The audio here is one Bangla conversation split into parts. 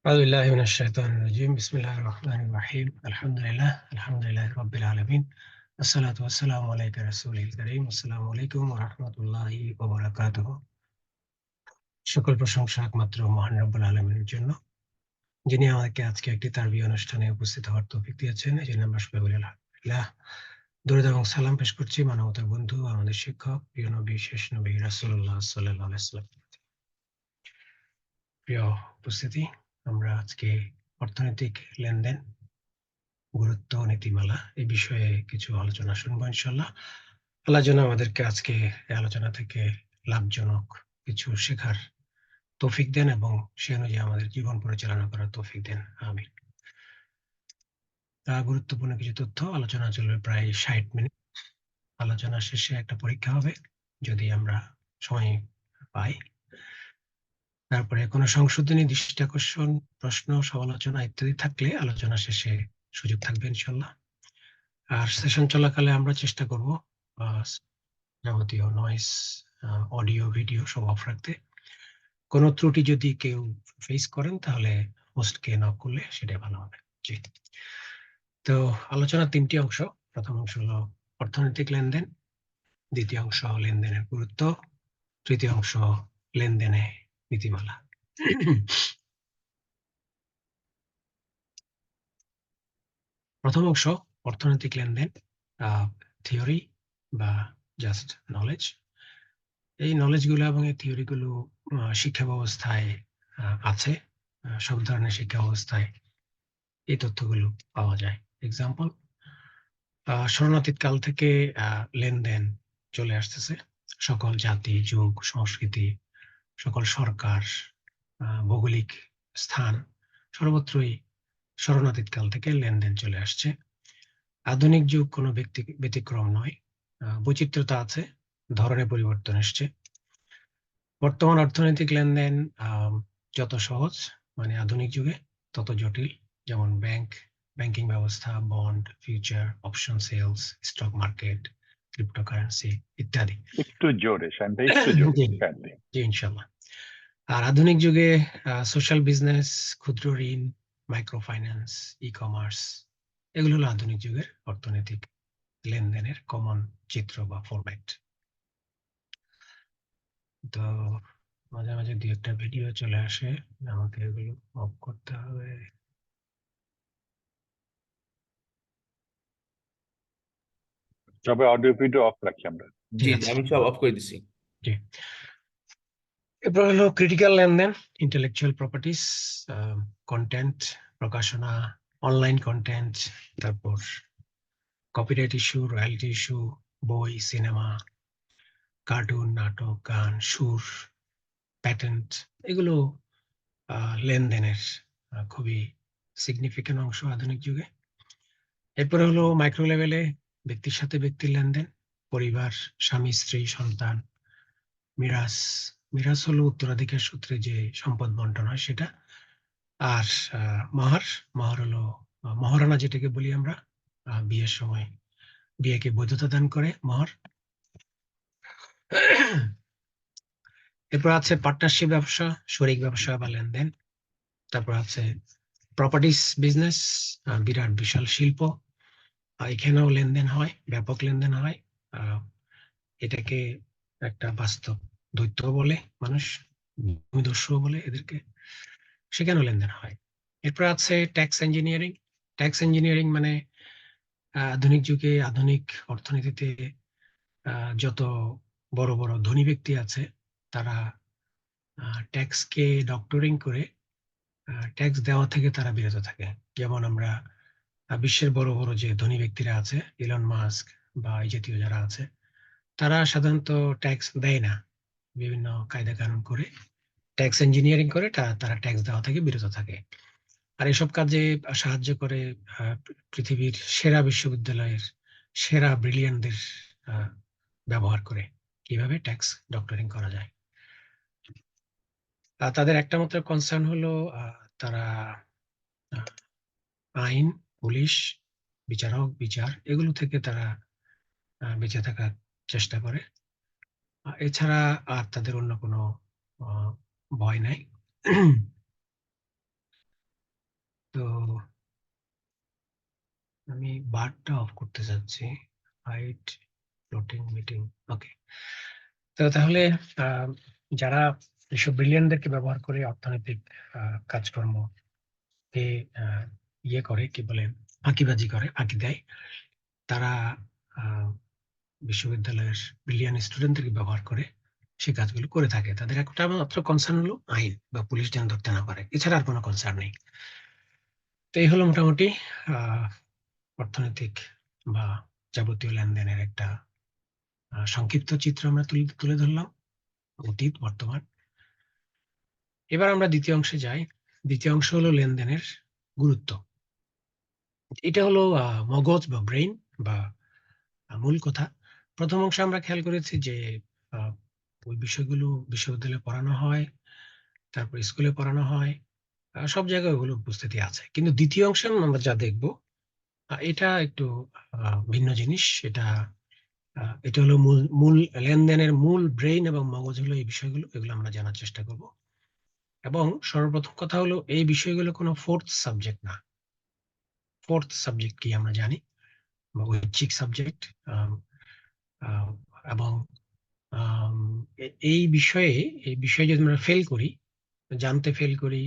أعوذ بالله من الشيطان الرجيم بسم الله الرحمن الرحيم الحمد لله رب العالمين الصلاة والسلام عليك رسول الكريم السلام عليكم ورحمة الله وبركاته সকল প্রশংসা একমাত্র মহান রব্বুল আলামিনের জন্য যিনি আমাদেরকে আজকে একটি তারবিয়া অনুষ্ঠানে উপস্থিত হওয়ার তৌফিক দিয়েছেন। এজন্য আমরা সবাই বলি আলহামদুলিল্লাহ। দরুদ এবং সালাম পেশ করছি মানবতার বন্ধু আমাদের শিক্ষক প্রিয় নবী শেষ নবী রাসূলুল্লাহ সাল্লাল্লাহু আলাইহি ওয়াসাল্লাম। প্রিয় উপস্থিতি, আমরা আজকে অর্থনৈতিক লেনদেন গুরুত্ব নীতিমালা এই বিষয়ে কিছু আলোচনা শুনবো ইনশাআল্লাহ। আল্লাহ যেন আমাদেরকে আজকে এই আলোচনা থেকে লাভজনক কিছু শেখার তৌফিক দেন এবং সে অনুযায়ী আমাদের জীবন পরিচালনা করার তৌফিক দেন, আমিন। গুরুত্বপূর্ণ কিছু তথ্য আলোচনা চলবে প্রায় 60 মিনিট। আলোচনা শেষে একটা পরীক্ষা হবে যদি আমরা সময় পাই। তারপরে কোনো সংশোধনী, দৃষ্টি আকর্ষণ, প্রশ্ন, সমালোচনা ইত্যাদি থাকলে আলোচনা শেষে সুযোগ থাকবে ইনশাআল্লাহ। আর সেশন চলাকালে আমরা চেষ্টা করব যাবতীয় নয়েজ, অডিও, ভিডিও সব অফ রাখতে। কোনো ত্রুটি যদি কেউ ফেস করেন তাহলে হোস্টকে নক করলে সেটাই ভালো হবে। জি। তো আলোচনার 3টি অংশ। প্রথম অংশ হলো অর্থনৈতিক লেনদেন, দ্বিতীয় অংশ লেনদেনের গুরুত্ব, তৃতীয় অংশ লেনদেনে নীতিমালা। প্রথম অংশ অর্থনৈতিক লেনদেন, থিওরি বা জাস্ট নলেজ। এই নলেজগুলো এবং এই থিওরিগুলো শিক্ষা ব্যবস্থায় আছে। সব ধরনের শিক্ষা ব্যবস্থায় এই তথ্যগুলো পাওয়া যায়। এক্সাম্পল, স্মরণাতীত কাল থেকে লেনদেন চলে আসতেছে। সকল জাতি, যুগ, সংস্কৃতি, সকল সরকার, ভৌগোলিক স্থান সর্বত্রই স্মরণাতীত কাল থেকে লেনদেন চলে আসছে। আধুনিক যুগ কোনো ব্যতিক্রম নয়। বৈচিত্র্যতা আছে, ধরনের পরিবর্তন এসছে। বর্তমান অর্থনৈতিক লেনদেন যত সহজ মানে আধুনিক যুগে তত জটিল। যেমন ব্যাংকিং ব্যবস্থা, bond, future, option sales, stock market, cryptocurrency ইত্যাদি। একটু জোরে শান্ত, একটু জোরে শান্ত। জি ইনশাআল্লাহ। আর আধুনিক যুগে সোশ্যাল বিজনেস, ক্ষুদ্র ঋণ, মাইক্রো ফাইন্যান্স, ই কমার্স, এগুলো হলো আধুনিক যুগের অর্থনৈতিক লেনদেনের কমন চিত্র বা ফরম্যাট। তো মাঝে মাঝে দুই একটা ভিডিও চলে আসে, আমাকে এগুলো অফ করতে হবে। তবে অডিও ভিডিও অফ রাখি আমরা। জি, আমি সব অফ করে দিছি। জি। এরপর হলো ক্রিটিক্যাল লেনদেন, ইন্টেলেকচুয়াল প্রপার্টিস, কন্টেন্ট, প্রকাশনা, অনলাইন কন্টেন্ট, তারপর কপিরাইট ইস্যু, রয়্যালটি ইস্যু, বই, সিনেমা, কার্টুন, নাটক, গান, সুর, প্যাটেন্ট, এগুলো লেনদেনের খুবই সিগনিফিক্যান্ট অংশ আধুনিক যুগে। এরপরে হলো মাইক্রো লেভেলে ব্যক্তির সাথে ব্যক্তির লেনদেন, পরিবার, স্বামী, স্ত্রী, সন্তান, মিরাস। মিরাস হলো উত্তরাধিকার সূত্রে যে সম্পদ বন্টন হয় সেটা। আর মাহার হলো মহারণা, যেটাকে বলি আমরা বিয়ের সময় বিয়েকে বৈধতা দান করে মহার। এরপর আছে পার্টনারশিপ ব্যবসা, শরিক ব্যবসা বা লেনদেন। তারপর আছে প্রপার্টিস বিজনেস, বিরাট বিশাল শিল্প, এখানেও লেনদেন হয়, ব্যাপক লেনদেন হয়। এটাকে একটা বাস্তব দৈত্য বলে মানুষ, ভূমিদস্যু বলে এদেরকে, সেখানেও লেনদেন হয়। এরপর আছে ট্যাক্স ইঞ্জিনিয়ারিং। ট্যাক্স ইঞ্জিনিয়ারিং মানে আধুনিক যুগে আধুনিক অর্থনীতিতে যত বড় বড় ধনী ব্যক্তি আছে তারা ট্যাক্সকে ডক্টরিং করে ট্যাক্স দেওয়া থেকে তারা বিরত থাকে। যেমন আমরা বিশ্বের বড় বড় যে ধনী ব্যক্তিরা আছে, ইলন মাস্ক বা এই জাতীয় যারা আছে, তারা সাধারণত ট্যাক্স দেয় না, বিভিন্ন কায়দা কানুন করে ট্যাক্স ইঞ্জিনিয়ারিং করে তারা ট্যাক্স দেওয়া থেকে বিরত থাকে। আর এসব কাজে সাহায্য করে পৃথিবীর সেরা বিশ্ববিদ্যালয়ের সেরা ব্রিলিয়ানদের ব্যবহার করে কিভাবে ট্যাক্স ডক্টরিং করা যায়। তাদের একটা মাত্র কনসার্ন হলো তারা আইন, পুলিশ, বিচারক, বিচার এগুলো থেকে তারা বেঁচে থাকার চেষ্টা করে। এছাড়া আর তাদের অন্য কোনো ভয় নাই। আমি বারটা অফ করতে যাচ্ছি। হাইট ফ্লোটিং মিটিং, ওকে। তো তাহলে যারা এসব ব্রিলিয়ানদেরকে ব্যবহার করে অর্থনৈতিক কাজকর্ম কে ইয়ে করে, কি বলে, ফাঁকিবাজি করে, ফাঁকি দেয়, তারা বিশ্ববিদ্যালয়ের ব্রিলিয়ান স্টুডেন্টদেরকে ব্যবহার করে সে কাজগুলো করে থাকে। তাদের একটা মাত্র কনসার্ন হলো আইন বা পুলিশ যেন ধরতে না পারে, এছাড়া আর কোনো কনসার্ন নেই। তো এই হলো মোটামুটি অর্থনৈতিক বা যাবতীয় লেনদেনের একটা সংক্ষিপ্ত চিত্র আমরা তুলে ধরলাম, অতীত বর্তমান। এবার আমরা দ্বিতীয় অংশে যাই। দ্বিতীয় অংশ হলো লেনদেনের গুরুত্ব। এটা হলো মগজ বা ব্রেইন বা মূল কথা। প্রথম অংশে আমরা খেয়াল করেছি যে আহ, ওই বিষয়গুলো বিশ্ববিদ্যালয়ে পড়ানো হয়, তারপর স্কুলে পড়ানো হয়, সব জায়গায় ওগুলো উপস্থিতি আছে। কিন্তু দ্বিতীয় অংশে আমরা যা দেখব এটা একটু ভিন্ন জিনিস। এটা হলো মূল মূল লেনদেনের মূল ব্রেইন এবং মগজ হলো এই বিষয়গুলো, এগুলো আমরা জানার চেষ্টা করব। এবং সর্বপ্রথম কথা হলো এই বিষয়গুলো কোনো ফোর্থ সাবজেক্ট না। ফোর্থ সাবজেক্ট কি আমরা জানি, বা ঐচ্ছিক সাবজেক্ট। এবং এই বিষয়ে যদি আমরা ফেল করি, জানতে ফেল করি,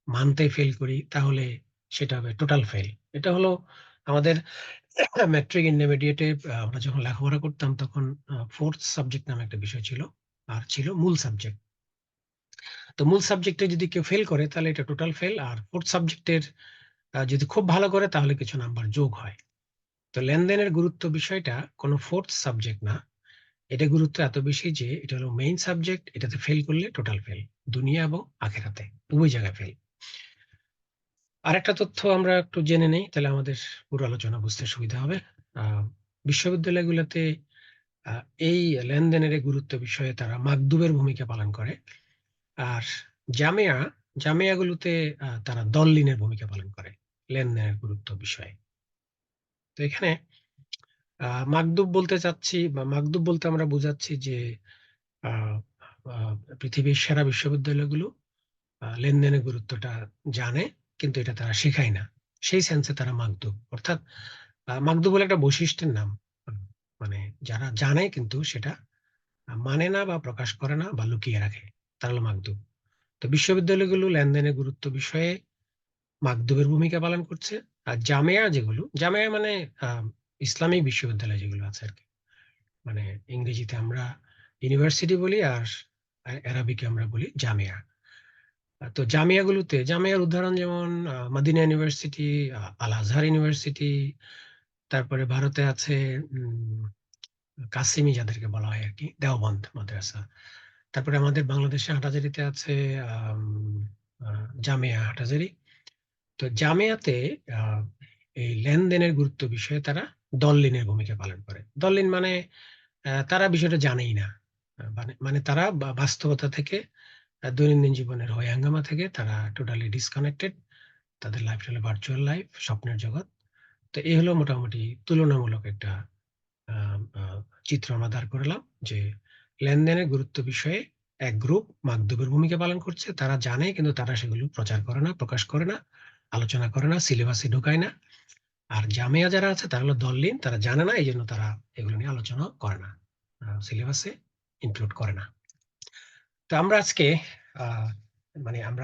মানতে ফেল করি, তাহলে সেটা হবে টোটাল ফেল। এটা হলো আমাদের ম্যাট্রিক ইন্টারমিডিয়েটে আমরা যখন লেখাপড়া করতাম তখন ফোর্থ সাবজেক্ট নামে একটা বিষয় ছিল, আর ছিল মূল সাবজেক্ট। তো মূল সাবজেক্টে যদি কেউ ফেল করে তাহলে এটা টোটাল ফেল, আর ফোর্থ সাবজেক্টের যদি খুব ভালো করে তাহলে কিছু নাম্বার যোগ হয়। তো লেনদেনের গুরুত্ব বিষয়টা কোনো ফোর্থ সাবজেক্ট না, এটা গুরুত্ব এত বেশি যে এটা হলো মেইন সাবজেক্ট। এটাতে ফেল করলে টোটাল ফেল, দুনিয়া এবং আখেরাতে উভয় জায়গায় ফেল। আরেকটা তথ্য আমরা একটু জেনে নেই, তাহলে আমাদের পুরো আলোচনা বুঝতে সুবিধা হবে। আহ বিশ্ববিদ্যালয়গুলোতে এই লেনদেনের এই গুরুত্ব বিষয়ে তারা মাকদুবের ভূমিকা পালন করে। আর জামিয়া জামিয়াগুলোতে তারা দল্লিনের ভূমিকা পালন করে লেনদেনের গুরুত্ব বিষয়ে। তো এখানে মাকদুব বলতে চাচ্ছি, বা মাকদুব বলতে আমরা বোঝাচ্ছি যে আহ, পৃথিবীর সেরা বিশ্ববিদ্যালয়গুলো লেনদেনের গুরুত্বটা জানে, কিন্তু এটা তারা শেখায় না। সেই সেন্সে তারা মাকদুব, অর্থাৎ মাকদুব বলে একটা বৈশিষ্ট্যের নাম। মানে যারা জানে কিন্তু সেটা মানে না বা প্রকাশ করে না বা লুকিয়ে রাখে, তারা হলো মাকদুব। তো বিশ্ববিদ্যালয়গুলো লেনদেনের গুরুত্ব বিষয়ে মাকদুবের ভূমিকা পালন করছে। আর জামিয়া মানে আহ, ইসলামিক বিশ্ববিদ্যালয় যেগুলো আছে আর কি, মানে ইংরেজিতে আমরা ইউনিভার্সিটি বলি, আর আরবিকে আমরা বলি জামিয়া। তো জামিয়ার উদাহরণ যেমন মদিনা ইউনিভার্সিটি, আল আজহার ইউনিভার্সিটি, তারপরে ভারতে আছে কাসিমি যাদেরকে বলা হয় আর কি, দেওবন্দ মাদ্রাসা। তারপরে আমাদের বাংলাদেশে হাটাজারিতে আছে আম, জামিয়া হাটাজারি। তো জামিয়াতে আহ, এই লেনদেনের গুরুত্ব বিষয়ে তারা দল্লিনের ভূমিকা পালন করে। দল্লিন মানে তারা বিষয়টা জানেই না। মানে তারা বাস্তবতা থেকে, দৈনন্দিন জীবনের হয় হাঙ্গামা থেকে তারা টোটালি ডিসকানেক্টেড। তাদের লাইফ হলো ভার্চুয়াল লাইফ, স্বপ্নের জগৎ। তো এই হলো মোটামুটি তুলনামূলক একটা আহ, আহ, চিত্র আমরা দাঁড় করলাম যে লেনদেনের গুরুত্ব বিষয়ে এক গ্রুপ মাকদুবের ভূমিকা পালন করছে। তারা জানে কিন্তু তারা সেগুলো প্রচার করে না, প্রকাশ করে না, আলোচনা করে না, সিলেবাসে ঢুকায় না। আর জামিয়া যারা আছে তারা হলো দল্লিন, তারা জানে না, এই জন্য তারা এগুলো নিয়ে আলোচনা করে না, সিলেবাসে ইনক্লুড করে না। তো আহ আমরা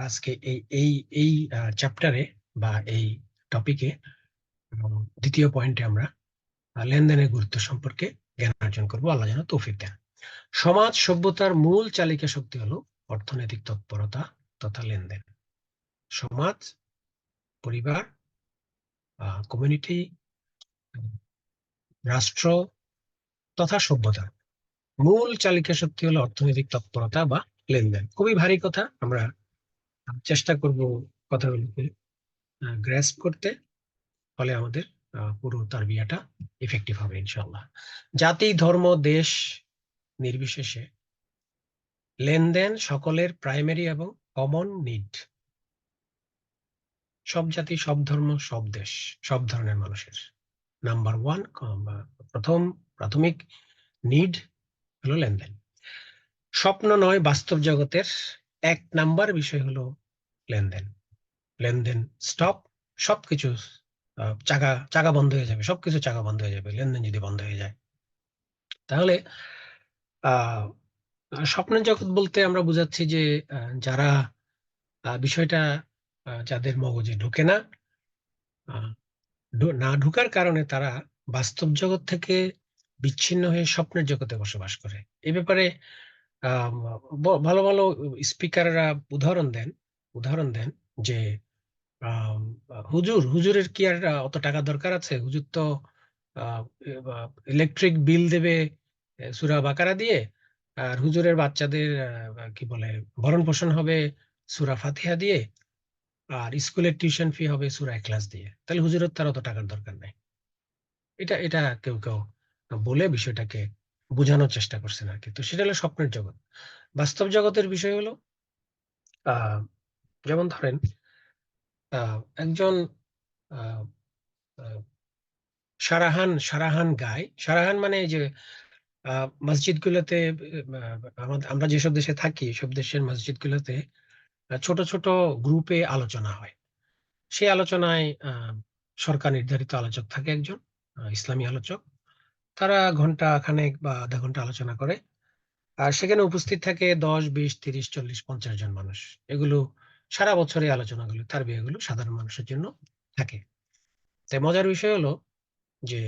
আজকে এই এই এই চ্যাপ্টারে বা এই টপিকে দ্বিতীয় পয়েন্টে আমরা লেনদেনের গুরুত্ব সম্পর্কে জ্ঞান অর্জন করবো, আল্লাহ যেন তৌফিক দেন। সমাজ সভ্যতার মূল চালিকা শক্তি হলো অর্থনৈতিক তৎপরতা তথা লেনদেন। সমাজ, পরিবার, কমিউনিটি, রাষ্ট্র তথা সভ্যতা মূল চালিকা শক্তি হলো অর্থনৈতিক তৎপরতা বা লেনদেন। খুবই ভারী কথা, আমরা চেষ্টা করব কথাগুলোকে গ্রাস্প করতে, ফলে আমাদের পুরো তারবিয়াটা ইফেক্টিভ হবে ইনশাআল্লাহ। জাতি, ধর্ম, দেশ নির্বিশেষে লেনদেন সকলের প্রাইমারি এবং কমন নিড। সব জাতি, সব ধর্ম, সব দেশ, সব ধরনের মানুষের নাম্বার ওয়ান, প্রাথমিক নিড হলো লেনদেন। স্বপ্ন নয়, বাস্তব জগতের এক নাম্বার বিষয় হলো লেনদেন। লেনদেন স্টপ, সবকিছু চাকা বন্ধ হয়ে যাবে, সবকিছু চাকা বন্ধ হয়ে যাবে লেনদেন যদি বন্ধ হয়ে যায়। তাহলে আহ স্বপ্নের জগৎ বলতে আমরা বুঝাচ্ছি যে যারা বিষয়টা যাদের মগজে ঢোকে না, আহ, না ঢোকার কারণে তারা বাস্তব জগৎ থেকে বিচ্ছিন্ন হয়ে স্বপ্নের জগতে বসবাস করে। এ ব্যাপারে আম, ভালো ভালো স্পিকাররা উদাহরণ দেন যে আম, হুজুরের কি আর অত টাকা দরকার আছে? হুজুর তো ইলেকট্রিক বিল দেবে সূরা বাকারা দিয়ে, আর হুজুরের বাচ্চাদের কি বলে ভরণ পোষণ হবে সূরা ফাতিহা দিয়ে, আর স্কুলের টিউশন ফি হবে সূরা ইখলাস দিয়ে। তাহলে হুজুরের তার অত টাকার দরকার নাই। এটা এটা কেউ কেউ বলে বিষয়টাকে বোঝানোর চেষ্টা করছেন আর কি। তো সেটা হলো স্বপ্নের জগৎ। বাস্তব জগতের বিষয় হলো আহ যেমন ধরেন একজন আহ, আহ, সারাহান গায়। সারাহান মানে এই যে মসজিদ গুলোতে, আমরা যেসব দেশে থাকি সব দেশের মসজিদ গুলোতে ছোট ছোট গ্রুপে আলোচনা হয়। সেই আলোচনায় সরকার নির্ধারিত আলোচক থাকে একজন, ইসলামী আলোচক। তারা ঘন্টা খানেক বা আধা ঘন্টা আলোচনা করে, আর সেখানে উপস্থিত থাকে 10, 20, 30, 40, 50 জন মানুষ। এগুলো সারা বছর এই আলোচনাগুলো, তার বিয়েগুলো সাধারণ মানুষের জন্য থাকে। তাই মজার বিষয় হলো যে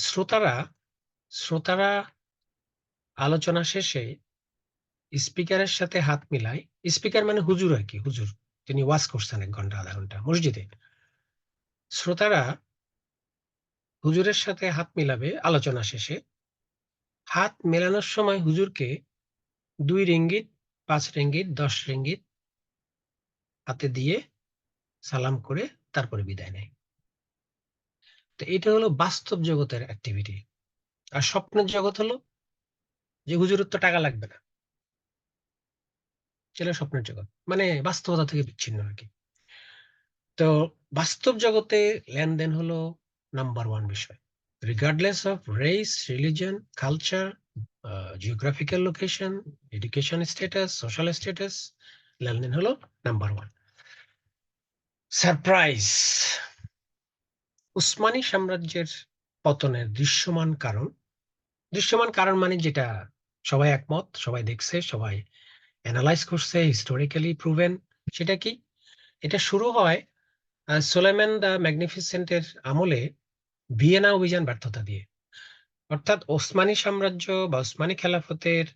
শ্রোতারা শ্রোতারা আলোচনা শেষে স্পিকারের সাথে হাত মিলায়। স্পিকার মানে হুজুর আর কি, হুজুর তিনি ওয়াজ করছেন 1 ঘন্টা আধা ঘন্টা মসজিদে। শ্রোতারা হুজুরের সাথে হাত মিলাবে আলোচনা শেষে। হাত মেলানোর সময় হুজুরকে 2 রিঙ্গিত, 5 রিঙ্গিত, 10 রিঙ্গিত হাতে দিয়ে সালাম করে তারপরে বিদায় নেয়। তো এটা হলো বাস্তব জগতের অ্যাক্টিভিটি। আর স্বপ্নের জগৎ হলো যে হুজুরের তো টাকা লাগবে না, সেটা স্বপ্নের জগৎ, মানে বাস্তবতা থেকে বিচ্ছিন্ন আর কি। তো বাস্তব জগতে লেনদেন হলো নাম্বার 1 বিষয়। Regardless of race, religion, culture, geographical location, education status, social status, লেনদেন হলো নাম্বার 1। সারপ্রাইজ। উসমানী সাম্রাজ্যের পতনের দৃশ্যমান কারণ মানে যেটা সবাই একমত, সবাই দেখছে, সবাই অ্যানালাইজ করছে, হিস্টোরিক্যালি প্রুভেন। সেটা কি? এটা শুরু হয় সুলাইমান দ্য ম্যাগনিফিসেন্টের আমলে ভিয়েনা অভিযান ব্যর্থতা দিয়ে। অর্থাৎ ওসমানী সাম্রাজ্য বা ওসমানী খেলাফতের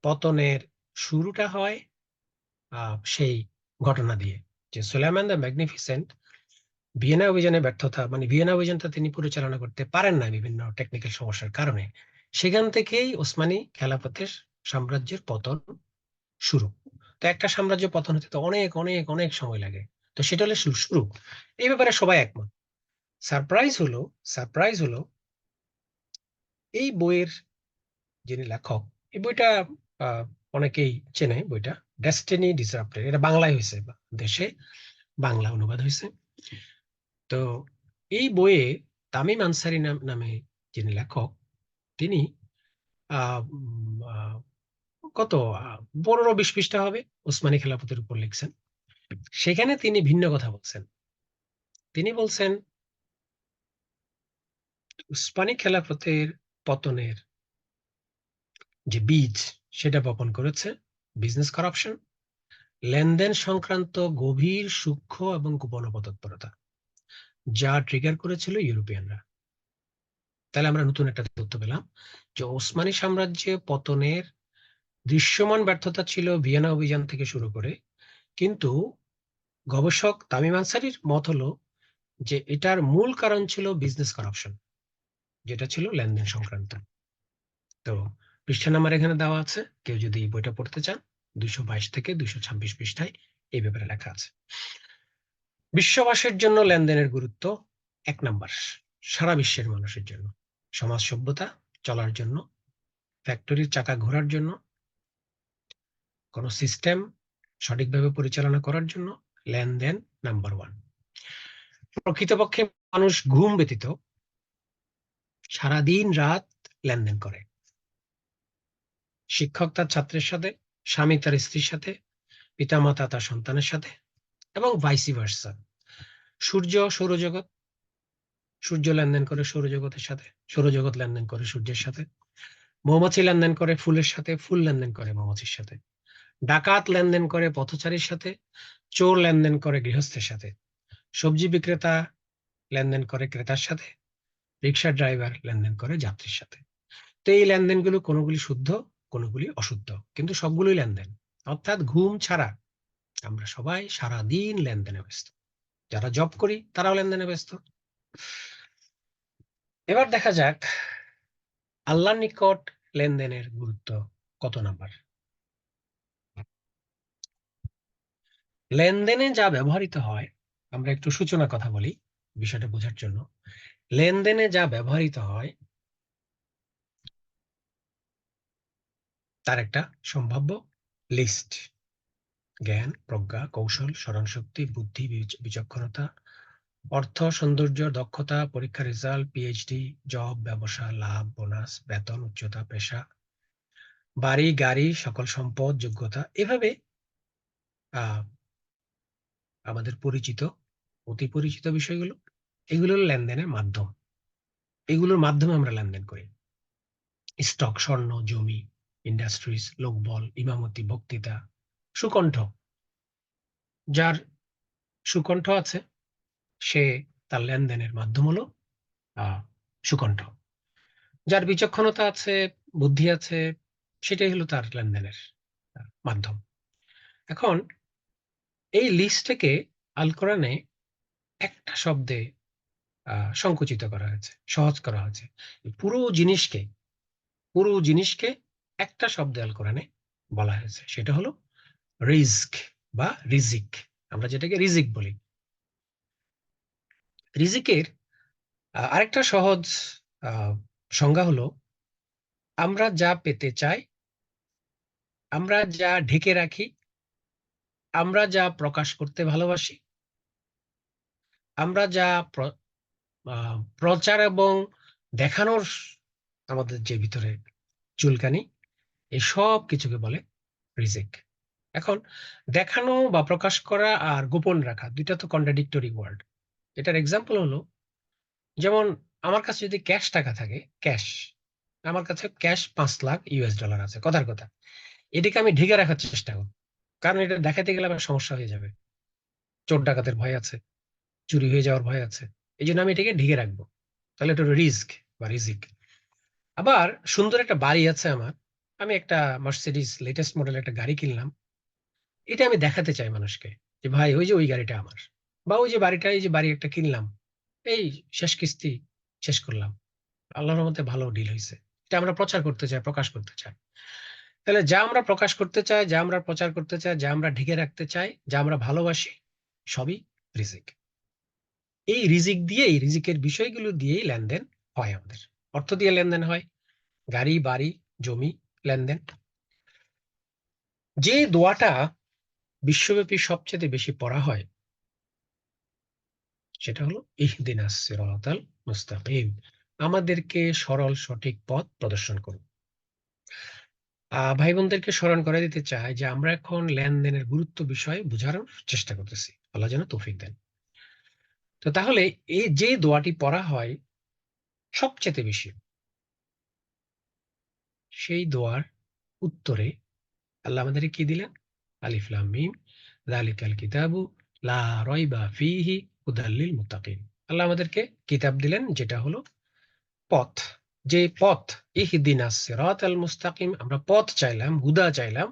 পতনের শুরুটা হয় সেই ঘটনা দিয়ে, যে সুলাইমান দ্য ম্যাগনিফিসেন্ট ভিয়েনা অভিযানে ব্যর্থতা, মানে ভিয়েনা অভিযানটা তিনি পরিচালনা করতে পারেন না বিভিন্ন টেকনিক্যাল সমস্যার কারণে। সেখান থেকেই ওসমানী খেলাফতের সাম্রাজ্যের পতন শুরু। তো একটা সাম্রাজ্য পতন হতে তো অনেক অনেক অনেক সময় লাগে। তো সেটা হলো শুরু। এই ব্যাপারে সবাই একমত। সারপ্রাইজ হলো এই বইয়ের যিনি লেখক, এই বইটা আহ, অনেকেই চেনে বইটা, ডেস্টিনি ডিসরাপ্টেড। এটা বাংলায় হয়েছে, দেশে বাংলা অনুবাদ হয়েছে। তো এই বইয়ে তামিম আনসারী নামে যিনি লেখক, তিনি আহ উম, আহ, কত 15-20 পৃষ্ঠা হবে ওসমানী খেলাফতের উপর লিখছেন। সেখানে তিনি ভিন্ন কথা বলছেন। তিনি বলছেন উসমানী খেলাফতের পতনের যে বীজ, সেটা বপন করেছে বিজনেস করাপশন, লেনদেন সংক্রান্ত গভীর সূক্ষ্ম এবং গোপন অপতৎপরতা, যা ট্রিগার করেছিল ইউরোপিয়ানরা। তাহলে আমরা নতুন একটা তথ্য পেলাম যে ওসমানী সাম্রাজ্যে পতনের দৃশ্যমান ব্যর্থতা ছিল ভিয়েনা অভিযান থেকে শুরু করে, কিন্তু গবেষক তামিম আনসারীর মত হলো যে এটার মূল কারণ ছিল বিজনেস করাপশন, যেটা ছিল লেনদেন সংক্রান্ত। তো পৃষ্ঠা নাম্বার এখানে দেওয়া আছে, কেউ যদি এই বইটা পড়তে চান 222 থেকে 226 পৃষ্ঠায় এই ব্যাপারে লেখা আছে। বিশ্ববাসীর জন্য লেনদেনের গুরুত্ব 1 নাম্বার, সারা বিশ্বের মানুষের জন্য, সমাজ সভ্যতা চলার জন্য, ফ্যাক্টরির চাকা ঘোরার জন্য, কোন সিস্টেম সঠিকভাবে পরিচালনা করার জন্য লেনদেন নাম্বার 1। প্রকৃতপক্ষে মানুষ ঘুম ব্যতীত সারাদিন রাত লেনদেন করে। শিক্ষক তার ছাত্রের সাথে, স্বামী তার স্ত্রীর সাথে, পিতামাতা তার সন্তানের সাথে, এবং ভাইসি ভার্সা। সূর্য সৌরজগৎ, সূর্য লেনদেন করে সৌরজগতের সাথে, সৌরজগৎ লেনদেন করে সূর্যের সাথে। মৌমাছি লেনদেন করে ফুলের সাথে, ফুল লেনদেন করে মৌমাছির সাথে। ডাকাত লেনদেন করে পথচারীর সাথে, চোর লেনদেন করে গৃহস্থের সাথে। সবজি বিক্রেতা লেনদেন করে ক্রেতার সাথে, রিক্সা ড্রাইভার লেনদেন করে যাত্রীর সাথে। তো এই লেনদেনগুলো কোনগুলি শুদ্ধ, কোনগুলি অশুদ্ধ, কিন্তু সবগুলোই লেনদেন। অর্থাৎ ঘুম ছাড়া আমরা সবাই সারাদিন লেনদেনে ব্যস্ত। যারা জব করি তারাও লেনদেনে ব্যস্ত। এবার দেখা যাক আল্লাহর নিকট লেনদেনের গুরুত্ব কত নাম্বার। লেনদেনে যা ব্যবহৃত হয়, আমরা একটু সূচনা কথা বলি বিষয়টা বোঝার জন্য। লেনদেনে যা ব্যবহৃত হয় তার একটা সম্ভাব্য লিস্ট। জ্ঞান, প্রজ্ঞা, কৌশল, স্মরণশক্তি, বুদ্ধি, বিচক্ষণতা, অর্থ, সৌন্দর্য, দক্ষতা, পরীক্ষার রেজাল্ট, পিএইচডি, জব, ব্যবসা, লাভ, বোনাস, বেতন, উচ্চতা, পেশা, বাড়ি, গাড়ি, সকল সম্পদ, যোগ্যতা, এভাবে আহ আমাদের পরিচিত, অতি পরিচিত বিষয়গুলো, এগুলো লেনদেনের মাধ্যম। এগুলোর মাধ্যমে আমরা লেনদেন করি। স্টক, স্বর্ণ, জমি, ইন্ডাস্ট্রিজ, লোকবল, ইমামতি, বক্তৃতা, সুকণ্ঠ। যার সুকণ্ঠ আছে সে তার লেনদেনের মাধ্যম হলো সুকণ্ঠ। যার বিচক্ষণতা আছে, বুদ্ধি আছে, সেটাই হলো তার লেনদেনের মাধ্যম। এখন এই লিস্টটাকে আল কোরআনে একটা শব্দে সংকুচিত করা হয়েছে, সহজ করা হয়েছে। পুরো জিনিসকে একটা শব্দে আল কোরআনে বলা হয়েছে, সেটা হলো রিজক বা রিজিক। আমরা যেটাকে রিজিক বলি। রিজিকের আরেকটা সহজ সংজ্ঞা হলো আমরা যা পেতে চাই, আমরা যা ঢেকে রাখি, আমরা যা প্রকাশ করতে ভালোবাসি, আমরা যা প্রচার এবং দেখানোর আমাদের যে ভিতরে চুলকানি, এই সব কিছুকে বলে রিজিক। এখন দেখানো বা প্রকাশ করা আর গোপন রাখা দুইটা তো কন্ট্রাডিক্টরি ওয়ার্ড। এটার এক্সাম্পল হলো, যেমন আমার কাছে যদি ক্যাশ টাকা থাকে, আমার কাছে ক্যাশ 5 লাখ ইউএস ডলার আছে, কথার কথা, এটাকে আমি ঢেকে রাখার চেষ্টা করব, কারণ এটা দেখাতে গেলে আমার সমস্যা হয়ে যাবে। চোর ডাকাতের ভয় আছে, চুরি হয়ে যাওয়ার ভয় আছে, এই জন্য আমি এটাকে ঢেকে রাখবো। তাহলে এটা রিস্ক বা রিজিক। আবার সুন্দর একটা বাড়ি আছে আমার, আমি একটা মার্সিডিজ লেটেস্ট মডেল একটা গাড়ি কিনলাম, এটা আমি দেখাতে চাই মানুষকে যে ভাই ওই যে ওই গাড়িটা আমার, বা ওই যে বাড়িটা, এই যে বাড়ি একটা কিনলাম, এই শেষ কিস্তি শেষ করলাম, আল্লাহর রহমতে ভালো ডিল হয়েছে। এটা আমরা প্রচার করতে চাই, প্রকাশ করতে চাই। তাহলে যা আমরা প্রকাশ করতে চাই, যা আমরা প্রচার করতে চাই, যা আমরা ঢেকে রাখতে চাই, যা আমরা ভালোবাসি, সবই রিজিক। এই রিজিক দিয়েই, রিজিকের বিষয়গুলো দিয়েই লেনদেন হয় আমাদের। অর্থ দিয়ে লেনদেন হয়, গাড়ি, বাড়ি, জমি, লেনদেন। যে দোয়াটা বিশ্বব্যাপী সবচেয়ে বেশি পড়া হয় সেটা হলো ইহদিনাস সিরাতাল মুস্তাকিম, আমাদেরকে সরল সঠিক পথ প্রদর্শন করুন। ভাই বোনদেরকে স্মরণ করে দিতে চাই যে আমরা এখন লেনদেনের গুরুত্ব বিষয়ে বোঝার চেষ্টা করতেছি, আল্লাহ যেন তৌফিক দেন। তো তাহলে এই যে দোয়াটি পড়া হয় সবচেয়ে বেশি, সেই দোয়ার উত্তরে আল্লাহ আমাদেরকে কি দিলেন? আলিফ লাম মিম যালিকাল কিতাবু লা রাইবা ফীহি হুদাল লিল মুত্তাকিন। আল্লাহ আমাদেরকে কিতাব দিলেন যেটা হলো পথ। যে পথ, ইহদিনাস সিরাতাল মুস্তাকিম, আমরা পথ চাইলাম, হুদা চাইলাম।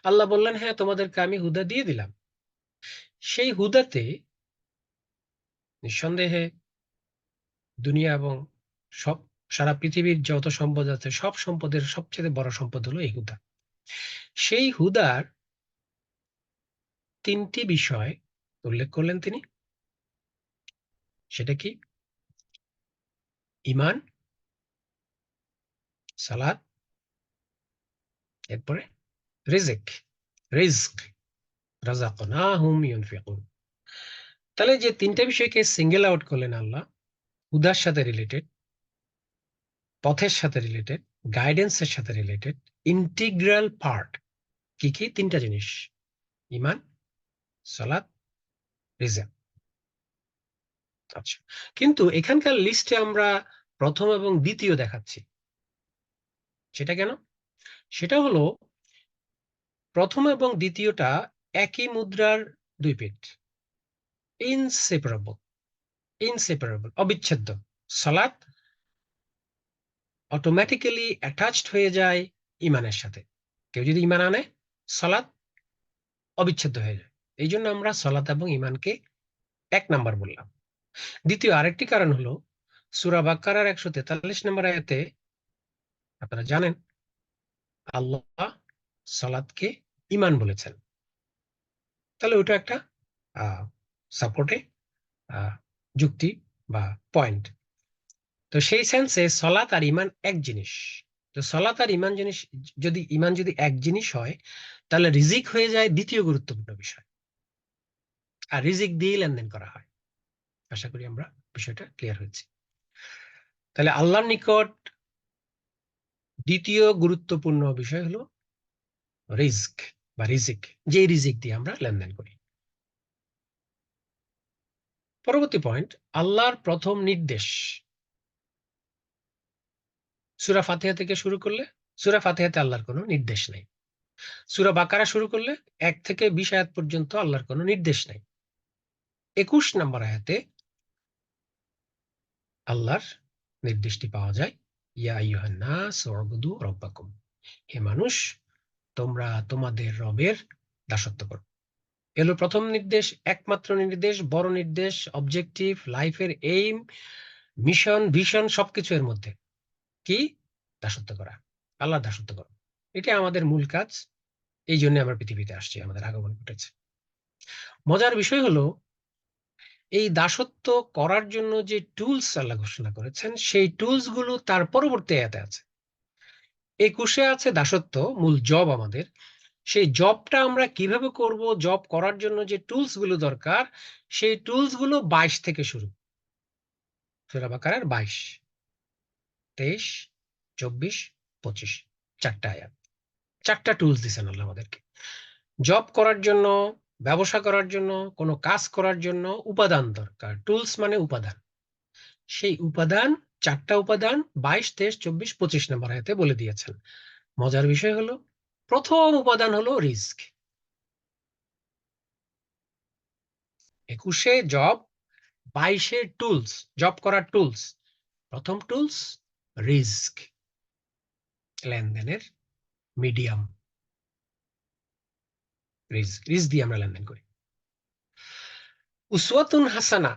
আল্লাহ বললেন হ্যাঁ তোমাদেরকে আমি হুদা দিয়ে দিলাম। সেই হুদাতে নিঃসন্দেহে দুনিয়া এবং সব সারা পৃথিবীর যত সম্পদ আছে, সব সম্পদের সবচেয়ে বড় সম্পদ হলো এই হুদা। সেই হুদার 3টি বিষয় উল্লেখ করলেন তিনি। সেটা কি? ঈমান, সালাত, এরপরে রিজিক, রিজক, রাযাকনাহুম ইউনফিকুন। তাহলে যে 3টা বিষয়কে সিঙ্গেল আউট করলেন আল্লাহ, হুদার সাথে রিলেটেড, পথের সাথে রিলেটেড, গাইডেন্সের সাথে রিলেটেড, ইন্টিগ্রাল পার্ট। কি কি? 3টা জিনিস, ঈমান, সালাত, রিজিক। আচ্ছা, কিন্তু এখানকার লিস্টে আমরা প্রথম এবং দ্বিতীয় দেখাচ্ছি। সেটা কেন? সেটা হলো প্রথম এবং দ্বিতীয়টা একই মুদ্রার দুই পিঠ, ইনসেপারেবল, ইনসেপারেবল, অবিচ্ছেদ্য। সালাত অটোমেটিক্যালি অ্যাটাচড হয়ে যায় ইমানের সাথে। কেউ যদি ইমান আনে, সালাত অবিচ্ছেদ্য হয়ে যায়। এই জন্য আমরা সালাত এবং ইমানকে এক নাম্বার বললাম। দ্বিতীয় আরেকটি কারণ হলো সূরা বাকারার 143 নম্বর আয়াতে আপনারা জানেন আল্লাহ সালাতকে ইমান বলেছেন। তাহলে ওটা একটা সাপোর্টে যুক্তি বা পয়েন্ট। তো সেই সেন্সে সালাত আর ইমান এক জিনিস। তো সালাত আর ইমান জিনিস, যদি ইমান যদি এক জিনিস হয়, তাহলে রিজিক হয়ে যায় দ্বিতীয় গুরুত্বপূর্ণ বিষয়, আর রিজিক দিয়ে লেনদেন করা হয়। আশা করি আমরা বিষয়টা ক্লিয়ার হয়েছে। তাহলে আল্লাহর নিকট দ্বিতীয় গুরুত্বপূর্ণ বিষয় হলো রিজক বা রিজিক, যে রিজিক দিয়ে আমরা লেনদেন করি। পরবর্তী পয়েন্ট, আল্লাহর প্রথম নির্দেশ। সূরা ফাতিহা থেকে শুরু করলে, সূরা ফাতিহাতে আল্লাহর কোনো নির্দেশ নেই। সূরা বাকারা শুরু করলে 1 থেকে 20 আয়াত পর্যন্ত আল্লাহর কোনো নির্দেশ নেই। 21 নম্বর আয়াতে আল্লাহর নির্দেশটি পাওয়া যায়, ইয়া আইয়ুহান নাস উবুদু রাব্বাকুম, হে মানুষ তোমরা তোমাদের রবের দাসত্ব করো। এলো প্রথম নির্দেশ, একমাত্র নির্দেশ, বড় নির্দেশ, অবজেক্টিভ, লাইফের এইম, মিশন, ভিশন, সবকিছু এর মধ্যে কি? দাসত্ব করা, আল্লাহর দাসত্ব করা। এটা আমাদের মূল কাজ। এই জন্য আমরা পৃথিবীতে আসছি, আমাদের আগমন ঘটেছে। মজার বিষয় হলো এই দাসত্ব করার জন্য যে টুলস আল্লাহ ঘোষণা করেছেন, সেই টুলস গুলো তার পরবর্তী আয়াতে আছে। 21 আছে দাসত্ব, মূল জব আমাদের। সেই জবটা আমরা কিভাবে করব, জব করার জন্য যে টুলস গুলো দরকার, সেই টুলস গুলো 22 থেকে শুরু। সূরা বাকারার 22, 23, 24, 25, 4টা আয়াত, 4টা টুলস দিচ্ছেন আল্লাহ আমাদেরকে। জব করার জন্য, ব্যবসা করার জন্য, কোনো কাজ করার জন্য উপাদান দরকার। টুলস মানে উপাদান। সেই উপাদান, 4টা উপাদান 22, 23, 24, 25 নম্বর আয়াতে বলে দিয়েছেন। মজার বিষয় হলো প্রথম উপাদান হলো রিস্ক। 21 জব, 22 টুলস, জব করার টুলস। প্রথম টুলস রিস্ক, লেনদেনের মিডিয়াম। রিস্ক, রিস্ক দিয়ে আমরা লেনদেন করি। উসওয়াতুন হাসানা,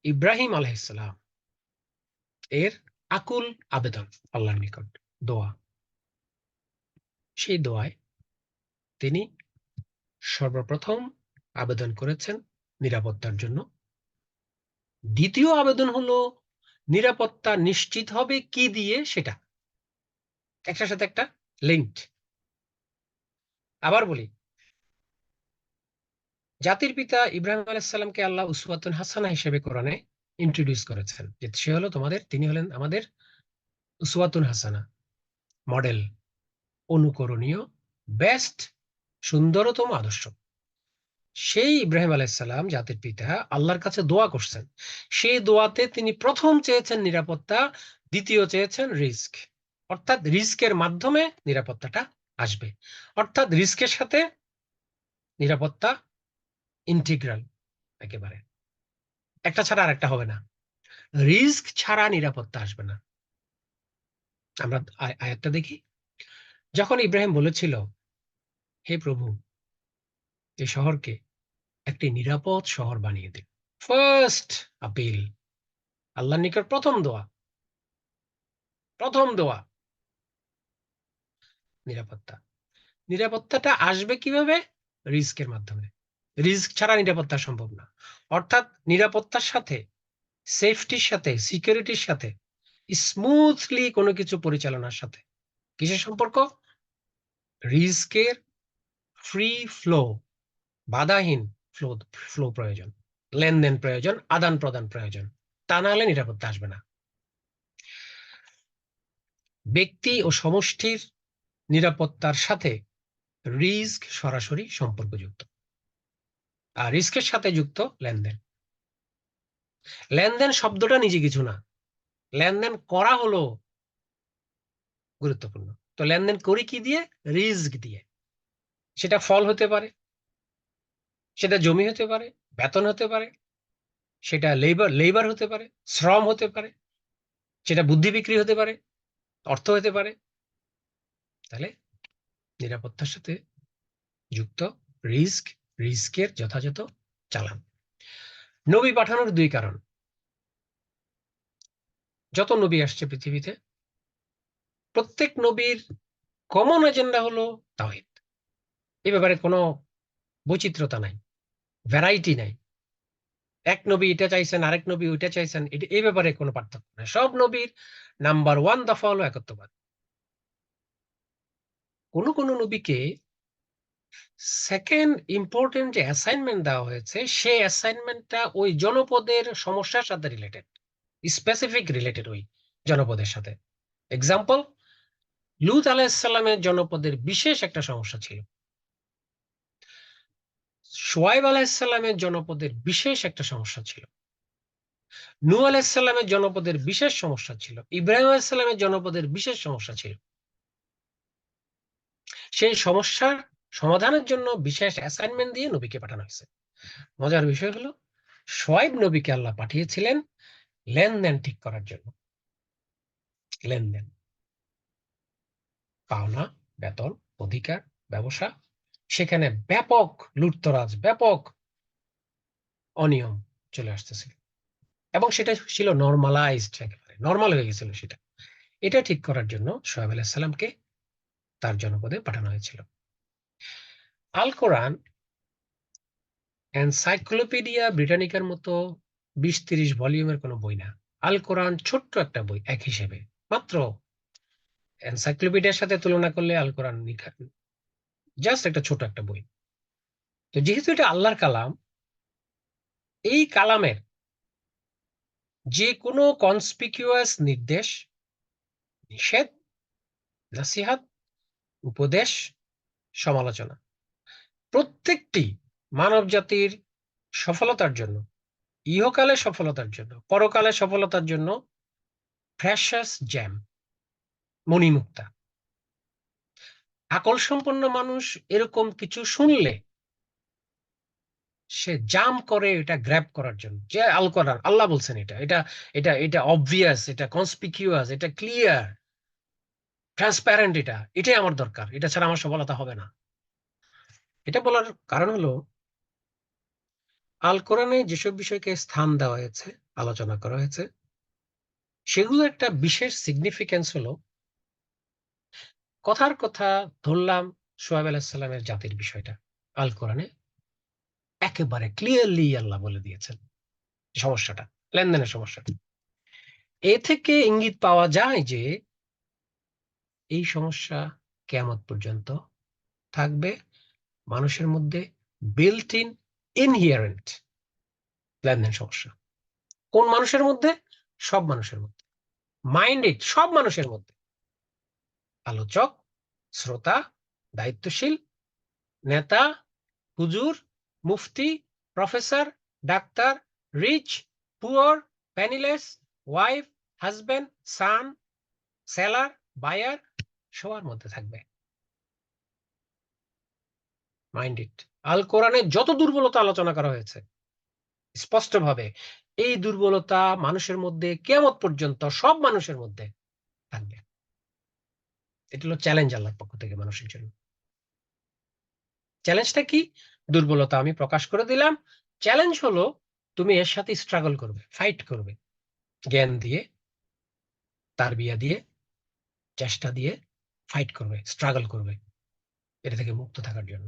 ইব্রাহিম আলাইহিস সালাম এর আকুল আবেদন আল্লাহর নিকট, দোয়া। সেই দোয়ায় তিনি সর্বপ্রথম আবেদন করেছেন নিরাপত্তার জন্য। দ্বিতীয় আবেদন হলো নিরাপত্তা নিশ্চিত হবে কি দিয়ে, সেটা একটার সাথে একটা লিঙ্কড। আবার বলি, জাতির পিতা ইব্রাহিম আলাইহিস সালামকে আল্লাহ উসওয়াতুন হাসানা হিসেবে কোরআনে ইন্ট্রোডিউস করেছেন, যে সে হলো তোমাদের, তিনি হলেন আমাদের উসওয়াতুন হাসানা, মডেল, অনুকরণীয়, বেস্ট, সুন্দরতম আদর্শ। সেই ইব্রাহিম আলাইহিস সালাম জাতির পিতা আল্লাহর কাছে দোয়া করছেন। সেই দোয়াতে তিনি প্রথম চেয়েছেন নিরাপত্তা, দ্বিতীয় চেয়েছেন রিস্ক। অর্থাৎ রিস্কের মাধ্যমে নিরাপত্তাটা আসবে। অর্থাৎ রিস্কের সাথে নিরাপত্তা ইন্টিগ্রাল, একেবারে একটা ছাড়া আরেকটা হবে না। রিস্ক ছাড়া নিরাপত্তা আসবে না। আমরা আয়াতটা দেখি। যখন ইব্রাহিম বলেছিল, হে প্রভু, এই শহরকে একটি নিরাপদ শহর বানিয়ে দিন, ফার্স্ট আপিল, আল্লাহর নিকট প্রথম দোয়া, প্রথম দোয়া নিরাপত্তা। নিরাপত্তাটা আসবে কিভাবে? রিস্কের মাধ্যমে। রিস্ক ছাড়া নিরাপত্তা সম্ভব না। অর্থাৎ নিরাপত্তার সাথে, সেফটির সাথে, সিকিউরিটির সাথে, স্মুথলি কোনো কিছু পরিচালনার সাথে কিসের সম্পর্ক? রিস্কের ফ্রি ফ্লো, বাধাহীন ফ্লো, ফ্লো প্রয়োজন, লেনদেন প্রয়োজন, আদান প্রদান প্রয়োজন। তা না হলে নিরাপত্তা আসবে না। ব্যক্তি ও সমষ্টির নিরাপত্তার সাথে রিস্ক সরাসরি সম্পর্কযুক্ত, আর রিস্কের সাথে যুক্ত লেনদেন। লেনদেন শব্দটা নিজে কিছু না, লেনদেন করা হলো গুরুত্বপূর্ণ। তো লেনদেন করি কি দিয়ে? রিস্ক দিয়ে। সেটা ফল হতে পারে, সেটা জমি হতে পারে, বেতন হতে পারে, সেটা লেবার হতে পারে, শ্রম হতে পারে, সেটা বুদ্ধি বিক্রি হতে পারে, অর্থ হতে পারে। তাহলে নিরাপত্তার সাথে যুক্ত রিস্কের যথাযথ চালান। নবী পাঠানোর দুই কারণ। যত নবী আসছে পৃথিবীতে, প্রত্যেক নবীর কমন এজেন্ডা হলো তাওহীদ। এই ব্যাপারে কোনো বৈচিত্রতা নাই, ভ্যারাইটি নাই। এক নবী এটা চাইছেন, আরেক নবী ওইটা চাইছেন, এটা এই ব্যাপারে কোনো পার্থক্য নাই। সব নবীর নাম্বার 1 দফা হলো একত্ববাদ। কোন কোন নবীকে সেকেন্ড ইম্পর্টেন্ট যে অ্যাসাইনমেন্ট দেওয়া হয়েছে, সেই অ্যাসাইনমেন্টটা ওই জনপদের সমস্যার সাথে রিলেটেড, স্পেসিফিক রিলেটেড ওই জনপদের সাথে। এক্সাম্পল, লূত আলাইহিসসালামের জনপদের বিশেষ একটা সমস্যা ছিল, শুআয়ব আলাইহিসসালামের জনপদের বিশেষ একটা সমস্যা ছিল, নূহ আলাইহিসসালামের জনপদের বিশেষ সমস্যা ছিল, ইব্রাহিম আলাইহিসসালামের জনপদের বিশেষ সমস্যা ছিল। সেই সমস্যার সমাধানের জন্য বিশেষ অ্যাসাইনমেন্ট দিয়ে নবীকে পাঠানো হয়েছে। মজার বিষয় হলো, শুআয়ব নবীকে আল্লাহ পাঠিয়েছিলেন লেনদেন ঠিক করার জন্য। লেনদেন, পাওনা, বেতন, অধিকার, ব্যবসা, সেখানে ব্যাপক লুটতরাজ, ব্যাপক অনিয়ম চলে আসতেছিল, এবং সেটা ছিল নর্মালাইজড, একেবারে নর্মাল হয়ে গেছিল সেটা। এটা ঠিক করার জন্য শুআয়ব আলাইহিস সালামকে তার জনপদে পাঠানো হয়েছিল। আল কোরআন এনসাইক্লোপিডিয়া ব্রিটানিকার মতো 20-30 ভলিউমের কোনো বই না। আল কোরআন ছোট্ট একটা বই এক হিসেবে, মাত্র এনসাইক্লোপিডিয়ার সাথে তুলনা করলে আল কোরআন জাস্ট একটা ছোট একটা বই। তো যেহেতু এটা আল্লাহর কালাম, এই কালামের যে কোনো কনসপিকিউয়াস নির্দেশ, নিষেধ, নাসিহাত, উপদেশ, সমালোচনা, প্রত্যেকটি মানব জাতির সফলতার জন্য, ইহকালে সফলতার জন্য, পরকালে সফলতার জন্য প্রেশাস জ্যাম, মণিমুক্তা। আকল সম্পন্ন মানুষ এরকম কিছু শুনলে সে জাম্প করে এটা গ্র্যাব করার জন্য, যে আল কোরআন, আল্লাহ বলছেন এটা এটা এটা এটা অবভিয়াস, এটা কনসপিকিউয়াস, এটা ক্লিয়ার, ট্রান্সপ্যারেন্ট, এটাই আমার দরকার, এটা ছাড়া আমার সফলতা হবে না। এটা বলার কারণ হলো, আল কোরআনে যেসব বিষয়কে স্থান দেওয়া হয়েছে, আলোচনা করা হয়েছে, সেগুলো একটা বিশেষ সিগনিফিকেন্স হলো, কথার কথা ধরলাম শুআয়ব আলাইহিস সালামের জাতির বিষয়টা, আল কোরআনে একেবারে ক্লিয়ারলি আল্লাহ বলে দিয়েছেন সমস্যাটা, লেনদেনের সমস্যাটা। এ থেকে ইঙ্গিত পাওয়া যায় যে এই সমস্যা কিয়ামত পর্যন্ত থাকবে, মানুষের মধ্যে বিল্ট ইন, ইনহিয়ারেন্ট লেনদেন সমস্যা। কোন মানুষের মধ্যে? সব মানুষের মধ্যে, মাইন্ডেড সব মানুষের মধ্যে। আলোচক, শ্রোতা, দায়িত্বশীল, নেতা, হুজুর, মুফতি, প্রফেসর, ডাক্তার, rich, poor, penniless, wife, husband, son, seller, buyer, সবার মধ্যে থাকবে মাইন্ডেড। আল কোরআনে যত দুর্বলতা আলোচনা করা হয়েছে স্পষ্টভাবে, এই দুর্বলতা মানুষের মধ্যে কিয়ামত পর্যন্ত সব মানুষের মধ্যে থাকবে। এটা হলো চ্যালেঞ্জ আল্লাহর পক্ষ থেকে মানুষের জন্য। চ্যালেঞ্জটা কি? দুর্বলতা আমি প্রকাশ করে দিলাম, চ্যালেঞ্জ হলো তুমি এর সাথে স্ট্রাগল করবে, ফাইট করবে, জ্ঞান দিয়ে, তারবিয়া দিয়ে, চেষ্টা দিয়ে ফাইট করবে, স্ট্রাগল করবে এটা থেকে মুক্ত থাকার জন্য।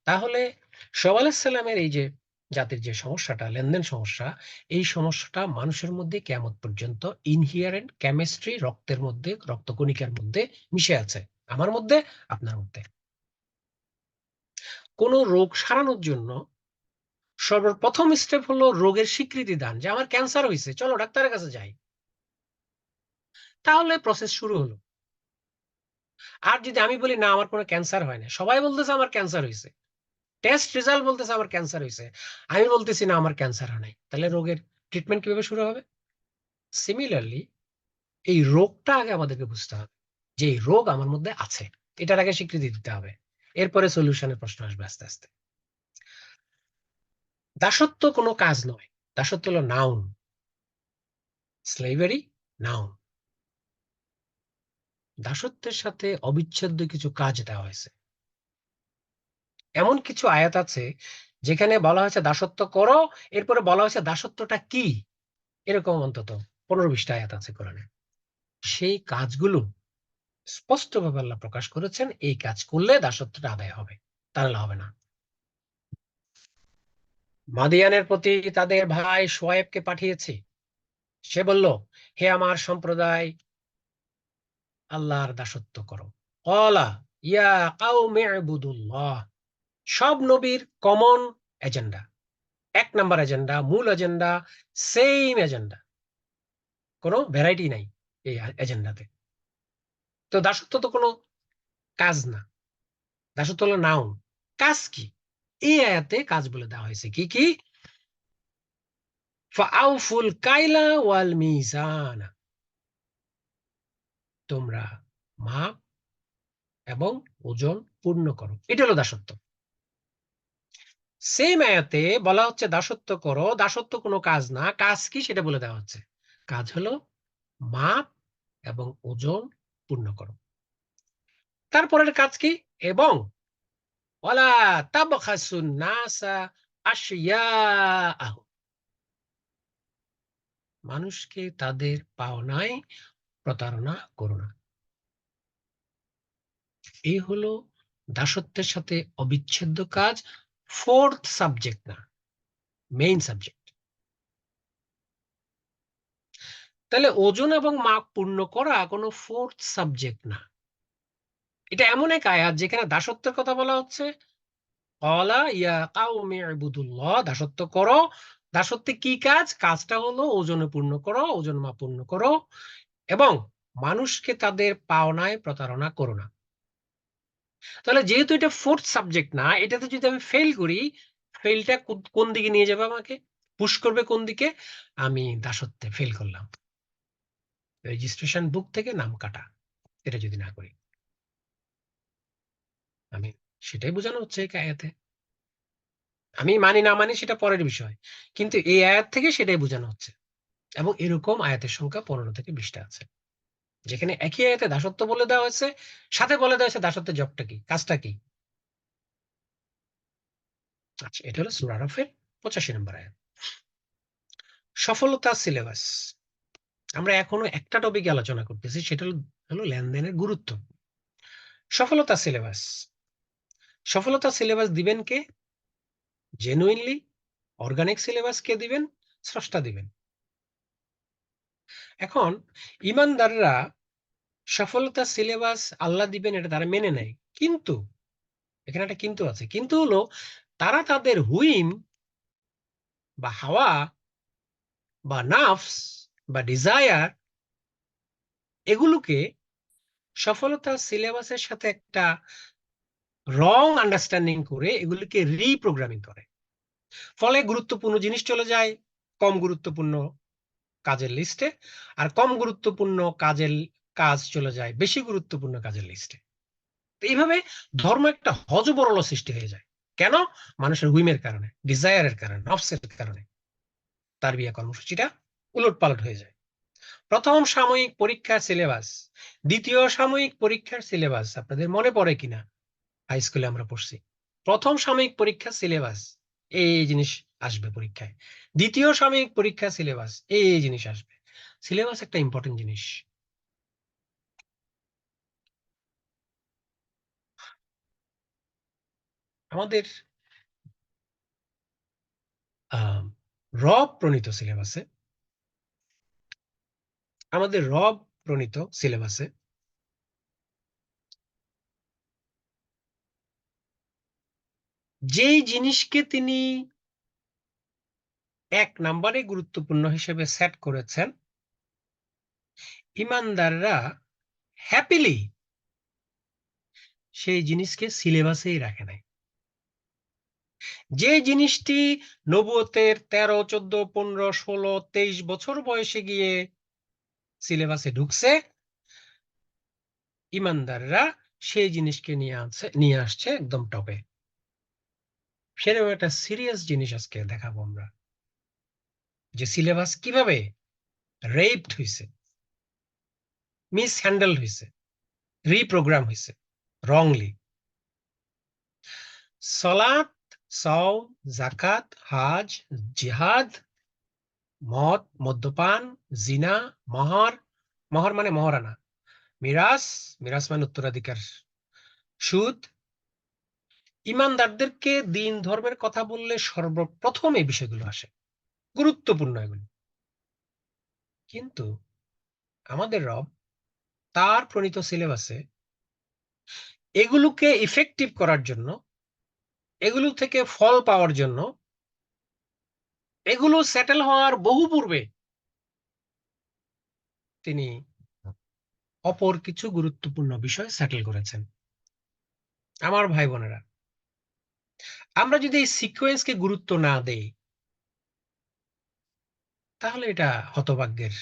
তাহলে শুআয়ব আলাইহিস সালামের এই যে জাতির যে সমস্যাটা, লেনদেন সমস্যা, এই সমস্যাটা মানুষের মধ্যে কিয়ামত পর্যন্ত ইনহিয়ারেন্ট কেমিস্ট্রি, রক্তের মধ্যে, রক্তকণিকার মধ্যে মিশে আছে, আমার মধ্যে, আপনার মধ্যে। কোন রোগ সারানোর জন্য সর্বপ্রথম স্টেপ হলো রোগের স্বীকৃতি দান, যে আমার ক্যান্সার হয়েছে, চলো ডাক্তারের কাছে যাই। তাহলে প্রসেস শুরু হলো। আর যদি আমি বলি না আমার কোনো ক্যান্সার হয় না, সবাই বলতেছে আমার ক্যান্সার হয়েছে, টেস্ট রেজাল্ট বলতেছে আমার ক্যান্সার হয়েছে, আমি বলতেছি না আমার ক্যান্সার হয় নাই, তাহলে রোগের ট্রিটমেন্ট কিভাবে শুরু হবে? সিমিলারলি এই রোগটা আগে আমাদেরকে বুঝতে হবে যে এই রোগ আমার মধ্যে আছে, এটার আগে স্বীকৃতি দিতে হবে, এরপরে সলিউশনের প্রশ্ন আসবে আস্তে আস্তে। দাসত্ব কোনো কাজ নয়, দাসত্ব হলো নাউন, স্লেভারি নাউন। দাসত্বের সাথে অবিচ্ছেদ্য কিছু কাজ দেওয়া হয়েছে। এমন কিছু আয়াত আছে যেখানে বলা হয়েছে দাসত্ব করো, এরপরে বলা হয়েছে দাসত্বটা কি, এরকম অন্তত 15-20টা আয়াত আছে কোরআনে। সেই কাজগুলো স্পষ্টভাবে আল্লাহ প্রকাশ করেছেন, এই কাজ করলে দাসত্বটা আদায় হবে, তাহলে হবে না। মাদিয়ানের প্রতি তাদের ভাই শোয়েবকে পাঠিয়েছে, সে বলল, হে আমার সম্প্রদায়, আল্লাহর দাসত্ব করো। ক্বালা ইয়া কাওমি ইবুদুল্লাহ। সব নবীর কমন এজেন্ডা, এক নাম্বার এজেন্ডা, মূল এজেন্ডা, সেম এজেন্ডা, কোনো ভ্যারাইটি নাই এই এজেন্ডাতে। তো দাসত্ব তো কোনো কাজ না, দাসত্ব হলো নাউন। কাজ কি? এই আয়াতে কাজ বলে দেওয়া হয়েছে কি কি। ফাআউফুল কাইলা ওয়াল মিজানা, তোমরা মাপ এবং ওজন পূর্ণ করো, এটা হলো দাসত্ব। সেম আয়াতে বলা হচ্ছে দাসত্ব করো, দাসত্ব কোনো কাজ না, কাজ কি সেটা বলে দেওয়া হচ্ছে। কাজ হলো মাপ এবং ওজন পূর্ণ করো। তারপরের কাজ কি? এবং ওয়ালা তাবখাসুন নাসা আশইয়াআহুম, মানুষকে তাদের পাওনায় প্রতারণা করো না। এই হলো দাসত্বের সাথে অবিচ্ছেদ্য কাজ, ফোর্থ সাবজেক্ট না, মেইন সাবজেক্ট। তাহলে ওজন এবং মাপ পূর্ণ করা কোনো ফোর্থ সাবজেক্ট না। এটা এমন এক আয়াত যেখানে দাসত্বের কথা বলা হচ্ছে, ক্বালা ইয়া কাওমি ইবুদুল্লাহ, দাসত্ব করো। দাসত্বে কি কাজ? কাজটা হলো ওজনে পূর্ণ করো, ওজন মাপ পূর্ণ করো, এবং মানুষকে তাদের পাওনায় প্রতারণা করো না। তাহলে যেহেতু এটা ফোর্থ সাবজেক্ট না, এটাতে যদি আমি ফেল করি, ফেলটা কোন দিকে নিয়ে যাবে, আমাকে পুশ করবে কোন দিকে? আমি দাসত্বে ফেল করলাম, রেজিস্ট্রেশন বুক থেকে নাম কাটা, এটা যদি না করি। আমি সেটাই বোঝানো হচ্ছে এই আয়াতে। আমি মানি না মানি সেটা পরের বিষয়, কিন্তু এই আয়াত থেকে সেটাই বোঝানো হচ্ছে। এবং এরকম আয়াতের সংখ্যা 15 থেকে 20টা আছে, যেখানে একই আয়াতে দাসত্ব বলে দেওয়া হয়েছে, সাথে বলে দেওয়া হয়েছে দাসত্বের জবটা কি, কাজটা কি। আচ্ছা, এটা হলো সূরা আরাফের 85 নম্বর আয়াত। সফলতা সিলেবাস। আমরা এখনো একটা টপিক আলোচনা করতেছি, সেটা হলো লেনদেনের গুরুত্ব। সফলতা সিলেবাস, সফলতা সিলেবাস দিবেন কে? জেনুইনলি অর্গানিক সিলেবাস কে দিবেন? স্রষ্টা দিবেন। এখন ইমানদাররা সফলতা সিলেবাস আল্লাহ দিবেন এটা তারা মেনে নেয়, কিন্তু এখানে একটা কিন্তু আছে। কিন্তু হলো তারা তাদের হুইম বা হাওয়া বা নাফস বা ডিজায়ার, এগুলোকে সফলতা সিলেবাসের সাথে একটা রং আন্ডারস্ট্যান্ডিং করে এগুলিকে রিপ্রোগ্রামিং করে। ফলে গুরুত্বপূর্ণ জিনিস চলে যায় কম গুরুত্বপূর্ণ কাজের লিস্টে, আর কম গুরুত্বপূর্ণ কাজ চলে যায় বেশি গুরুত্বপূর্ণ কাজের লিস্টে। এইভাবে ধর্ম একটা হযবরল সৃষ্টি হয়ে যায়। কেন? মানুষের হুইমের কারণে, ডিজায়ারের কারণে, নফসের কারণে তার বিয়ে কর্মসূচিটা উলটপালট হয়ে যায়। প্রথম সাময়িক পরীক্ষার সিলেবাস, দ্বিতীয় সাময়িক পরীক্ষার সিলেবাস আপনাদের মনে পড়ে কিনা? হাই স্কুলে আমরা পড়ছি, প্রথম সাময়িক পরীক্ষার সিলেবাস এই জিনিস আসবে পরীক্ষায়, দ্বিতীয় সাময়িক পরীক্ষার সিলেবাস এই জিনিস আসবে। সিলেবাস একটা ইম্পর্টেন্ট জিনিস। আমাদের রব প্রণীত সিলেবাসে, আমাদের রব প্রণীত সিলেবাসে যেই জিনিসকে তিনি 1 নম্বরে গুরুত্বপূর্ণ হিসেবে সেট করেছেন, ইমানদাররা হ্যাপিলি সেই জিনিসকে সিলেবাসেই রাখে নাই। যে জিনিসটি নবুয়তের 13, 14, 15, 16, 23 বছর বয়সে গিয়ে সিলেবাসে ঢুকছে, ইমানদাররা সেই জিনিসকে নিয়ে আসছে একদম টপে। সেরকম একটা সিরিয়াস জিনিস আজকে দেখাবো আমরা, যে সিলেবাস কিভাবে রেপড হয়েছে, মিস হ্যান্ডেল হয়েছে, রিপ্রোগ্রাম হয়েছে রংলি। সালাত, সাওম, যাকাত, হাজ, জিহাদ, মদ, মদ্যপান, জিনা, মহর, মহর মানে মহারানা, মিরাস, মিরাস মানে উত্তরাধিকার, সুদ। ইমানদারদেরকে দিন ধর্মের কথা বললে সর্বপ্রথম এই বিষয়গুলো আসে, গুরুত্বপূর্ণ এগুলো। কিন্তু আমাদের রব তার প্রণীত সিলেবাসে এগুলোকে ইফেক্টিভ করার জন্য, এগুলো থেকে ফল পাওয়ার জন্য, এগুলো সেটেল হওয়ার বহু পূর্বে তিনি অপর কিছু গুরুত্বপূর্ণ বিষয় সেটেল করেছেন। আমার ভাই বোনেরা, আমরা যদি এই সিকোয়েন্সকে গুরুত্ব না দেই, তাহলে এটা হতভাগ্যের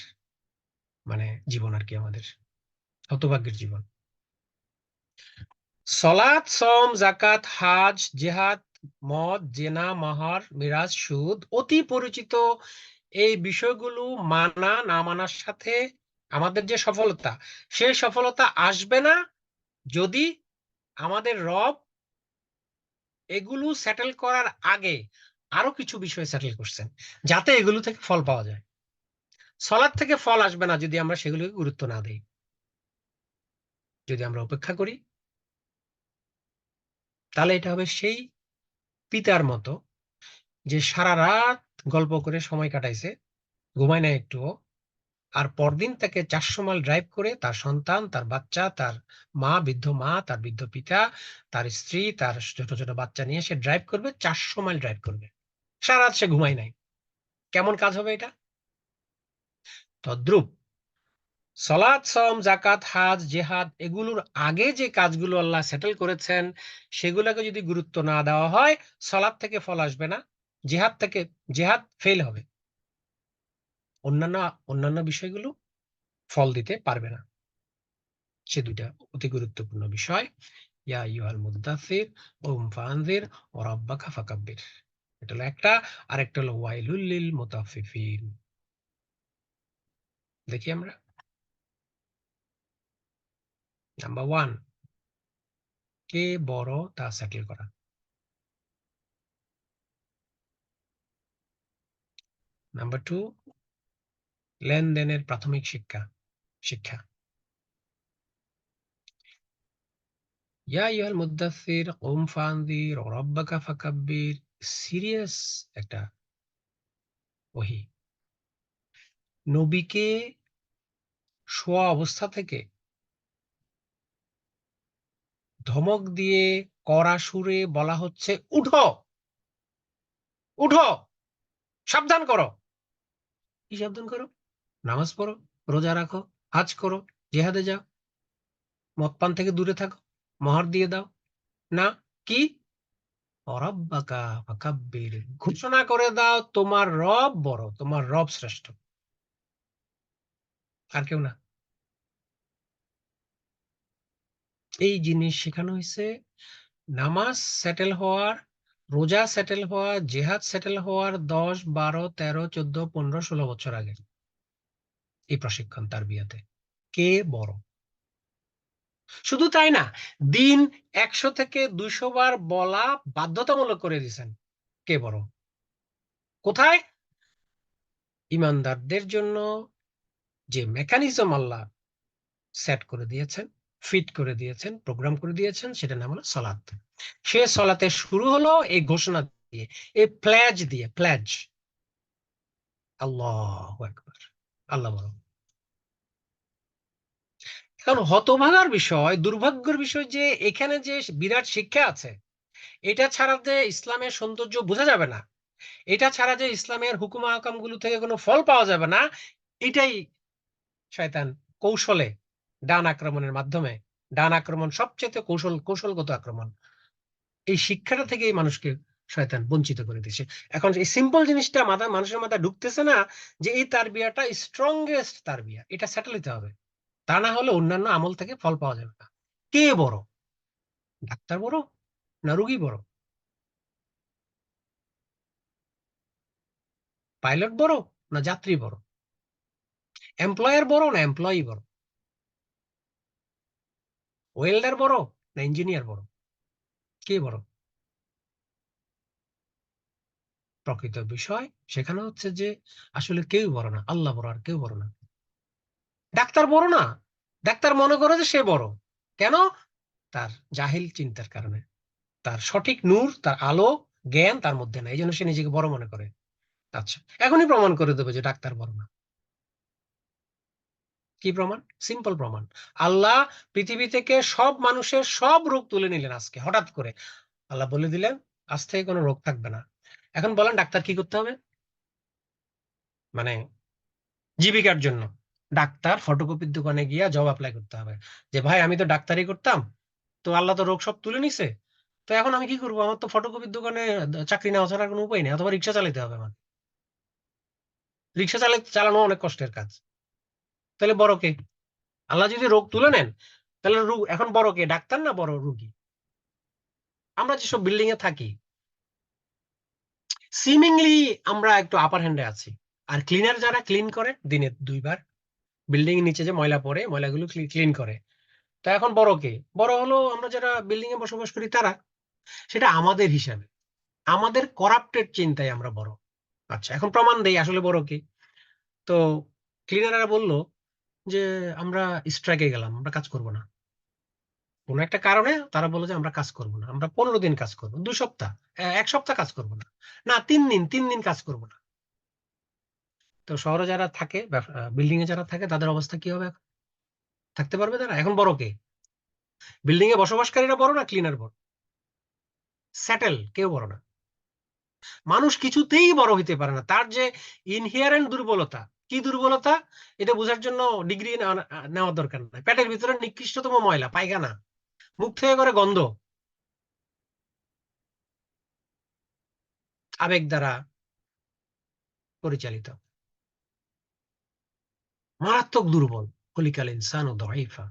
জীবন আর কি, আমাদের হতভাগ্যের জীবন। সলাত, সম, যাকাত, হাজ, জিহাদ, মদ, জেনা, মাহার, মিরাজ, সুদ, অতি পরিচিত এই বিষয়গুলো মানা না মানার সাথে আমাদের যে সফলতা, সেই সফলতা আসবে না যদি আমাদের রব এগুলো সেটেল করার আগে আরো কিছু বিষয় সেটেল করছেন, যাতে এগুলো থেকে ফল পাওয়া যায়। সলাৎ থেকে ফল আসবে না যদি আমরা সেগুলোকে গুরুত্ব না দেই, যদি আমরা উপেক্ষা করি। তাহলে এটা হবে সেই পিতার মতো যে সারা রাত গল্প করে সময় কাটাইছে, ঘুমায় না একটুও, আর পরদিন তাকে 400 মাইল ড্রাইভ করে তার সন্তান, তার বাচ্চা, তার বৃদ্ধ মা, তার বৃদ্ধ পিতা, তার স্ত্রী, তার ছোট ছোট বাচ্চা নিয়ে সে ড্রাইভ করবে, 400 মাইল ড্রাইভ করবে, সারা রাত সে ঘুমায় নাই। কেমন কাজ হবে এটা? তদ্রুপ সলাত, সম, যাকাত, হাজ, জেহাদ, এগুলোর আগে যে কাজগুলো আল্লাহ সেটেল করেছেন, সেগুলোকে যদি গুরুত্ব না দেওয়া হয়, সলাত থেকে ফল আসবে না, জেহাদ ফেল হবে, অন্যান্য অন্যান্য বিষয়গুলো ফল দিতে পারবে না। সে দুইটা অতি গুরুত্বপূর্ণ বিষয়। ইয়া আইয়ুহাল মুদ্দাসসির কুম ফাআনজির ওয়া রাব্বাকা ফাকাব্বির, এটা হলো একটা। আর একটা হলো ওয়াইলুল লিল মুতাফফিফিন। দেখি আমরা নাম্বার 1, কে বড় তা সেটেল করা। নাম্বার 2, লেনদেনের প্রাথমিক শিক্ষা। ইয়া আইয়ুহাল মুদ্দাসসির কুম ফাআনজির ওয়া রাব্বাকা ফাকাব্বির, সিরিয়াস একটা ওহী। নবীকে শোয়া অবস্থা থেকে ধমক দিয়ে কড়া সুরে বলা হচ্ছে, উঠো, উঠো, সাবধান করো। কি সাবধান করো? নামাজ পড়ো, রোজা রাখো, হজ করো, জিহাদে যাও, মদ পান থেকে দূরে থাকো, মোহর দিয়ে দাও। না, কি? অরাব্বাকা ফাকাব্বির, ঘোষণা করে দাও তোমার রব বড়, তোমার রব শ্রেষ্ঠ, আর কেউ না। এই জিনিস শেখানো হয়েছে নামাজ সেটেল হওয়ার, রোজা সেটেল হওয়া, জিহাদ সেটেল হওয়ার 10, 12, 13, 14, 15, 16 বছর আগে। এই প্রশিক্ষণ তার বিয়াতে। কে বড়? শুধু তাই না, দিন 100 থেকে 200 বার বলা বাধ্যতামূলক করে দিয়েছেন, কে বড়। কোথায়? ইমানদারদের জন্য যে মেকানিজম আল্লাহ সেট করে দিয়েছেন, ফিট করে দিয়েছেন, প্রোগ্রাম করে দিয়েছেন, সেটা নাম হলো সালাত। সে সালাতে শুরু হলো এই ঘোষণা দিয়ে, এই প্ল্যাজ দিয়ে, প্ল্যাজ, আল্লাহু আকবার, আল্লাহ বড়। এখন হতভাগার বিষয়, দুর্ভাগ্যের বিষয় যে এখানে যে বিরাট শিক্ষা আছে, এটা ছাড়া যে ইসলামের সৌন্দর্য বোঝা যাবে না, এটা ছাড়া যে ইসলামের হুকুম আহকাম গুলো থেকে কোনো ফল পাওয়া যাবে না, এটাই শয়তান কৌশলে, ডান আক্রমণের মাধ্যমে, ডান আক্রমণ সবচেয়ে কৌশলগত আক্রমণ, এই শিক্ষাটা থেকেই মানুষকে শয়তান বঞ্চিত করে দিচ্ছে। এখন এই সিম্পল জিনিসটা মানুষের মাথায় ঢুকতেছে না যে এই তারবিয়াটা স্ট্রংগেস্ট তারবিয়া, এটা সেটেল হতে হবে। তা না হলে অন্যান্য আমল থেকে ফল পাওয়া যাবে না। কে বড়, ডাক্তার বড় না রুগী বড়? পাইলট বড় না যাত্রী বড়? এমপ্লয়ার বড় না এমপ্লয়ি বড়? ওয়েল্ডার বড় না ইঞ্জিনিয়ার বড়? কে বড়? প্রকৃত বিষয় সেখানে হচ্ছে যে আসলে কেউ বড় না, আল্লাহ বড় আর কেউ বড় না। ডাক্তার বড় না, ডাক্তার মনে করে যে সে বড়। কেন? তার জাহিল চিন্তার কারণে। তার সঠিক নূর, তার আলো, জ্ঞান তার মধ্যে নাই, এই জন্য সে নিজেকে বড় মনে করে। আচ্ছা, এখনই প্রমাণ করে দেবে যে ডাক্তার বড় না। কি প্রমাণ? সিম্পল প্রমাণ। আল্লাহ পৃথিবী থেকে সব মানুষের সব রোগ তুলে নিলেন আজকে হঠাৎ করে। আল্লাহ বলে দিলেন আজ থেকে কোনো রোগ থাকবে না। এখন বলেন ডাক্তার কি করতে হবে? মানে জীবিকার জন্য ডাক্তার ফটোকপির দোকানে গিয়া জব অ্যাপ্লাই করতে হবে যে ভাই আমি তো ডাক্তারি করতাম, তো আল্লাহ তো রোগ সব তুলে নিছে, তো এখন আমি কি করবো? আমার তো ফটোকপির দোকানে চাকরি নেওয়া ছাড়া কোনো উপায় নেই, অথবা রিক্সা চালাতে হবে আমার। রিক্সা চালানো অনেক কষ্টের কাজ। তাহলে বড় কে? আল্লাহ যদি রোগ তুলে নেন, তাহলে এখন বড় কে, ডাক্তার না বড় রুগী? আমরা যেসব বিল্ডিং এ থাকি সিমিংলি আমরা একটু আপার হ্যান্ডে আছি। আর ক্লিনার যারা ক্লিন করে দিনে 2 বার, বিল্ডিং এর নিচে যে ময়লা পড়ে ময়লাগুলো ক্লিন করে, তো এখন বড় কে? বড় হলো আমরা যারা বিল্ডিং এ বসবাস করি তারা। সেটা আমাদের হিসাবে, আমাদের করাপ্টেড চিন্তায় আমরা বড়। আচ্ছা, এখন প্রমাণ দেই আসলে বড় কে। তো ক্লিনাররা বলল যে আমরা স্ট্রাইকে গেলাম, আমরা কাজ করব না। কোন একটা কারণে তারা বললো যে আমরা কাজ করব না, আমরা 15 দিন কাজ করব, 2 সপ্তাহ, 1 সপ্তাহ কাজ করব না, না 3 দিন কাজ করব না। তো শহরে যারা থাকে, বিল্ডিং এ যারা থাকে তাদের অবস্থা কি হবে? থাকতে পারবে তারা? এখন বড় কে? বিল্ডিং এ বসবাসকারীরা বড় না ক্লিনার বড়? সেটেল কেউ বড় না। মানুষ কিছুতেই বড় হইতে পারে না, তার যে ইনহিয়ারেন্ট দুর্বলতা। কি দুর্বলতা? এটা বোঝার জন্য ডিগ্রি নেওয়ার দরকার নাই। পেটের ভিতরে নিকৃষ্টতম ময়লা পায়খানা, মুখ থেকে করে গন্ধ, আবেগ দ্বারা পরিচালিত, মারাত্মক দুর্বল। খলিকাল ইনসানু দাঈফা।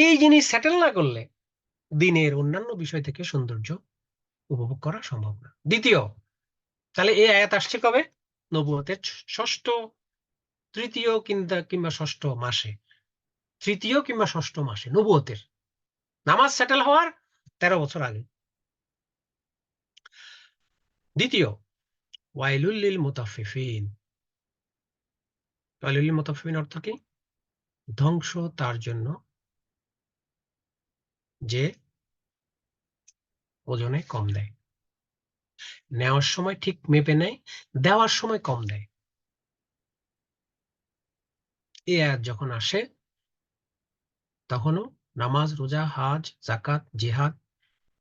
এই জিনিস সেটেল না করলে দিনের অন্যান্য বিষয় থেকে সৌন্দর্য উপভোগ করা সম্ভব না। দ্বিতীয়, তাহলে এই আয়াত আসছে কবে? নবুয়তের ষষ্ঠ, তৃতীয় কিংবা ষষ্ঠ মাসে, তৃতীয় কিংবা ষষ্ঠ মাসে নবুয়তের নামাজ সেটেল হওয়ার 13 বছর আগে। দ্বিতীয়, ওয়াইলুল লিল মুতাফফিফিন। ওয়াইলুল লিল মুতাফফিফিন অর্থ কি? ধ্বংস তার জন্য যে ওজনে কম দেয়, নেওয়ার সময় ঠিক মেপে নেয়, দেওয়ার সময় কম দেয়। এই আয়াত যখন আসে তখনও নামাজ, রোজা, হজ, যাকাত, জিহাদ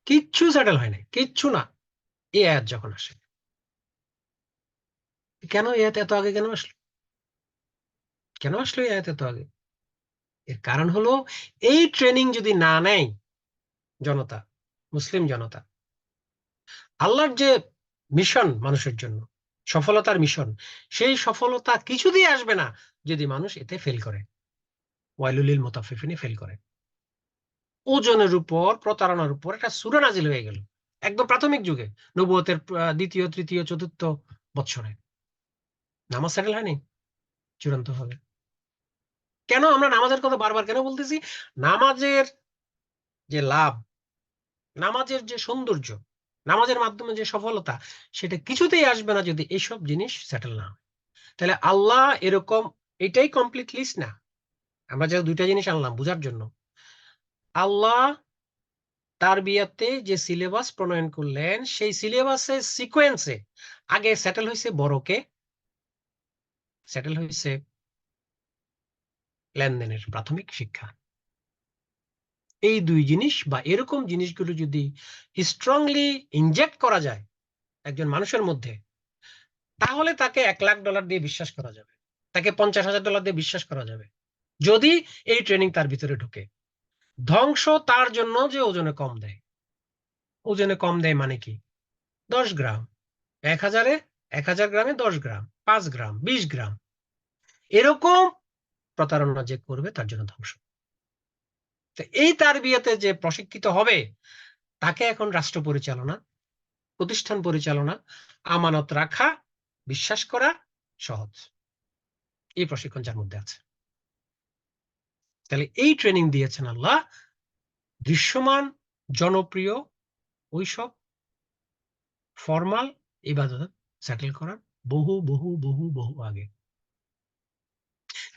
কিচ্ছু সেটেল হয় নাই, কিচ্ছু না। এই আয়াত যখন আসে, কেন এই আয়াত এত আগে কেন আসলো? কেন আসলো এই আয়াত এত আগে? এর কারণ হলো এই ট্রেনিং যদি না নেয় জনতা, মুসলিম জনতা, আল্লাহর যে মিশন মানুষের জন্য, সফলতার মিশন, সেই সফলতা কিছু দিয়ে আসবে না যদি মানুষ এতে ফেল করে, ওয়াইলুলিল মুতাফফিফিনে ফেল করে। ওজনের উপর, প্রতারণার উপর একটা সূরা নাজিল হয়ে গেল একদম প্রাথমিক যুগে, নবুয়তের দ্বিতীয়, তৃতীয়, চতুর্থ বৎসরে। নামাজ সেটেল হয়নি চূড়ান্ত ভাবে। কেন আমরা নামাজের কথা বারবার কেন বলতেছি? নামাজের যে লাভ, নামাজের যে সৌন্দর্য, নামাজের মাধ্যমে যে সফলতা, সেটা কিছুতেই আসবে না যদি এইসব জিনিস সেটেল না হয়। তাহলে আল্লাহ এরকম, এটাই কমপ্লিট লিস্ট না। আমরা যে 2টা জিনিস আনলাম বুঝার জন্য, আল্লাহ তার বিয়াতে যে সিলেবাস প্রণয়ন করলেন, সেই সিলেবাসের সিকোয়েন্সে আগে সেটেল হয়েছে বড়কে, সেটেল হয়েছে লেনদেনের প্রাথমিক শিক্ষা। এই 2 জিনিস বা এরকম জিনিসগুলো যদি স্ট্রংলি ইনজেক্ট করা যায় একজন মানুষের মধ্যে, তাহলে তাকে $1,00,000 দিয়ে বিশ্বাস করা যাবে, তাকে $50,000 দিয়ে বিশ্বাস করা যাবে, যদি এই ট্রেনিং তার ভিতরে ঢুকে। ধ্বংস তার জন্য যে ওজনে কম দেয়। ওজনে কম দেয় মানে কি? 10 গ্রাম, 1000-এ 1000 গ্রামে 10 গ্রাম, 5 গ্রাম, 20 গ্রাম, এরকম প্রতারণা যে করবে তার জন্য ধ্বংস। তো এই তার বিয়েতে যে প্রশিক্ষিত হবে তাকে এখন রাষ্ট্র পরিচালনা, প্রতিষ্ঠান পরিচালনা, আমানত রাখা, বিশ্বাস করা সহজ, এই প্রশিক্ষণ যার মধ্যে আছে। তাহলে এই ট্রেনিং দিয়েছেন আল্লাহ দৃশ্যমান জনপ্রিয় ওইসব ফর্মাল ইবাদত সেটেল করার বহু বহু বহু বহু আগে।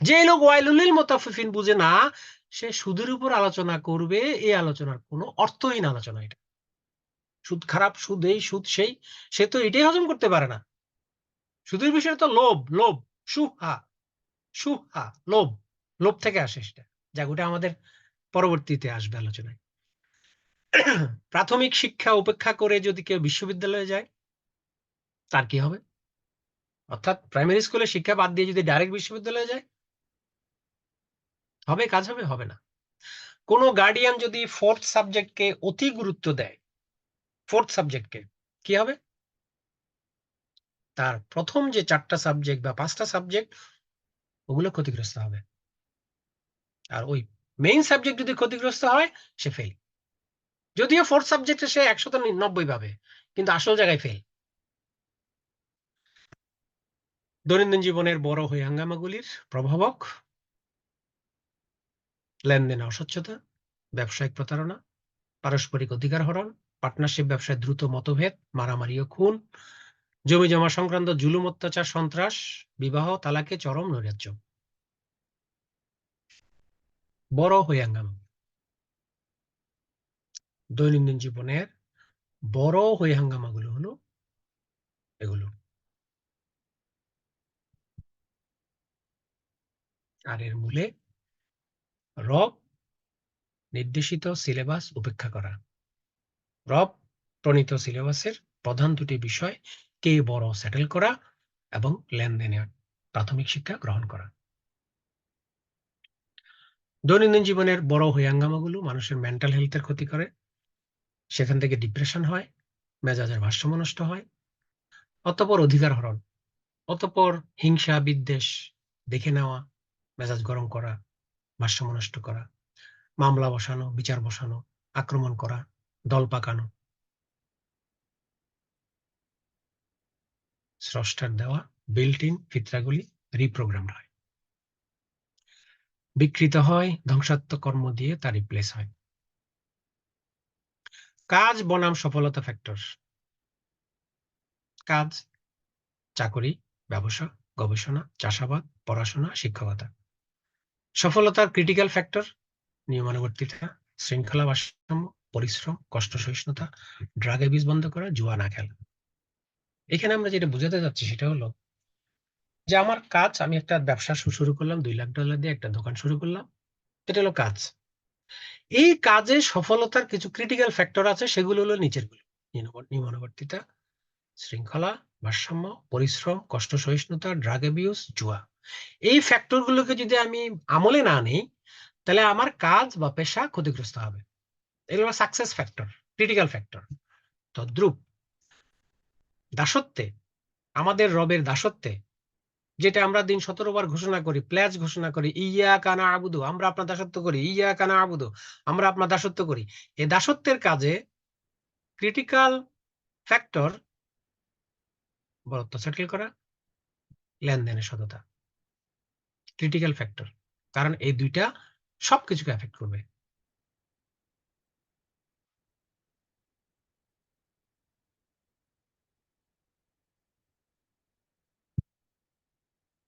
যে লোক ওয়াইলুল মুতাফফিফিন বুঝে না, সে সুদের উপর আলোচনা করবে, এই আলোচনার কোনো অর্থহীন আলোচনা এটা। সুদ খারাপ, সুদ এই, সুদ সেই, সে তো এটাই হজম করতে পারে না। সুদের বিষয়ে তো লোভ, লোভ, সুহা, সুহা, লোভ, লোভ থেকে আসে সেটা। যাক, ওটা আমাদের পরবর্তীতে আসবে আলোচনায়। প্রাথমিক শিক্ষা উপেক্ষা করে যদি কেউ বিশ্ববিদ্যালয়ে যায় তার কি হবে? অর্থাৎ প্রাইমারি স্কুলে শিক্ষা বাদ দিয়ে যদি ডাইরেক্ট বিশ্ববিদ্যালয়ে যায়, হবে কাজ হবে? হবে না। কোনো গার্ডিয়ান যদি ফোর্থ সাবজেক্টকে অতি গুরুত্ব দেয়, ফোর্থ সাবজেক্টকে, কি হবে? তার প্রথম যে 4টা সাবজেক্ট বা 5টা সাবজেক্ট ওগুলো ক্ষতিগ্রস্ত হবে। আর ওই মেইন সাবজেক্ট যদি ক্ষতিগ্রস্ত হয় সে ফেল। যদিও ফোর্থ সাবজেক্টে সে 190 পাবে, কিন্তু আসল জায়গায় ফেল। দৈনন্দিন জীবনের বড় হয়ে হাঙ্গামাগুলির প্রভাবক: লেনদেনে অস্বচ্ছতা, ব্যবসায়িক প্রতারণা, পারস্পরিক অধিকার হরণ, পার্টনারশিপ ব্যবসায় দ্রুত মতভেদ, মারামারি ও খুন, জমি জমা সংক্রান্ত জুলুম, অত্যাচার, সন্ত্রাস, বিবাহ তালাকে চরম নৈরাজ্য। বড় হয়ে হাঙ্গামা, দৈনন্দিন জীবনের বড় হয়ে হাঙ্গামাগুলো হলো এগুলো। আর এর মূলে রব নির্দেশিত সিলেবাস উপেক্ষা করা। রব প্রণীত সিলেবাসের প্রধান দুটি বিষয় কে বড় সেটেল করা এবং লেনদেনের প্রাথমিক শিক্ষা গ্রহণ করা। দৈনন্দিন জীবনের বড় হইয়াঙ্গামাগুলো মানুষের মেন্টাল হেলথের ক্ষতি করে, সেখান থেকে ডিপ্রেশন হয়, মেজাজের ভারসাম্য নষ্ট হয়, অতঃপর অধিকার হরণ, অতঃপর হিংসা বিদ্বেষ, দেখে নেওয়া, মেজাজ গরম করা, ভারসাম্য নষ্ট করা, মামলা বসানো, বিচার বসানো, আক্রমণ করা, দল পাকানো, স্রষ্টার দেওয়া বিল্ট ইন ফিতরাগুলি রিপ্রোগ্রাম হয়, বিকৃত হয়, ধ্বংসাত্মক কর্ম দিয়ে তা রিপ্লেস হয়। কাজ বনাম সফলতা ফ্যাক্টর: কাজ, চাকরি, ব্যবসা, গবেষণা, চাষাবাদ, পড়াশোনা, শিক্ষকতা। সফলতার ক্রিটিক্যাল ফ্যাক্টর: নিয়মানুবর্তিতা, শৃঙ্খলা, ভারসাম্য, পরিশ্রম, কষ্ট সহিষ্ণুতা, ড্রাগ অ্যাবিউজ বন্ধ করা, জুয়া না খেলা। এখানে আমরা যেটা বোঝাতে যাচ্ছি সেটা হলো যে আমার কাজ, আমি একটা ব্যবসা শুরু করলাম, $2 লাখ দিয়ে একটা দোকান শুরু করলাম, এটা হলো কাজ। এই কাজে সফলতার কিছু ক্রিটিক্যাল ফ্যাক্টর আছে, সেগুলো হলো নিচের গুলো: নিয়মানুবর্তিতা, শৃঙ্খলা, ভারসাম্য, পরিশ্রম, কষ্ট সহিষ্ণুতা, ড্রাগ অ্যাবিউজ, জুয়া। এই ফ্যাক্টর গুলোকে যদি আমি আমলে না নিই তাহলে আমার কাজ বা পেশা ক্ষতিগ্রস্ত হবে। এগুলো সাকসেস ফ্যাক্টর, ক্রিটিক্যাল ফ্যাক্টর। তদ্রুপ দাসত্বে, আমাদের রবের দাসত্বে, যেটা আমরা দিন 17 বার ঘোষণা করি, প্লেজ ঘোষণা করি, ইয়া কানা আবুদু, আমরা আপনার দাসত্ব করি, ইয়া কানা আবুদু, আমরা আপনার দাসত্ব করি। এই দাসত্বের কাজে ক্রিটিক্যাল ফ্যাক্টর বরত্ব সেটেল করা, লেনদেনের সততা, ক্রিটিক্যাল ফ্যাক্টর। কারণ এই দুইটা সবকিছুকে এফেক্ট করবে।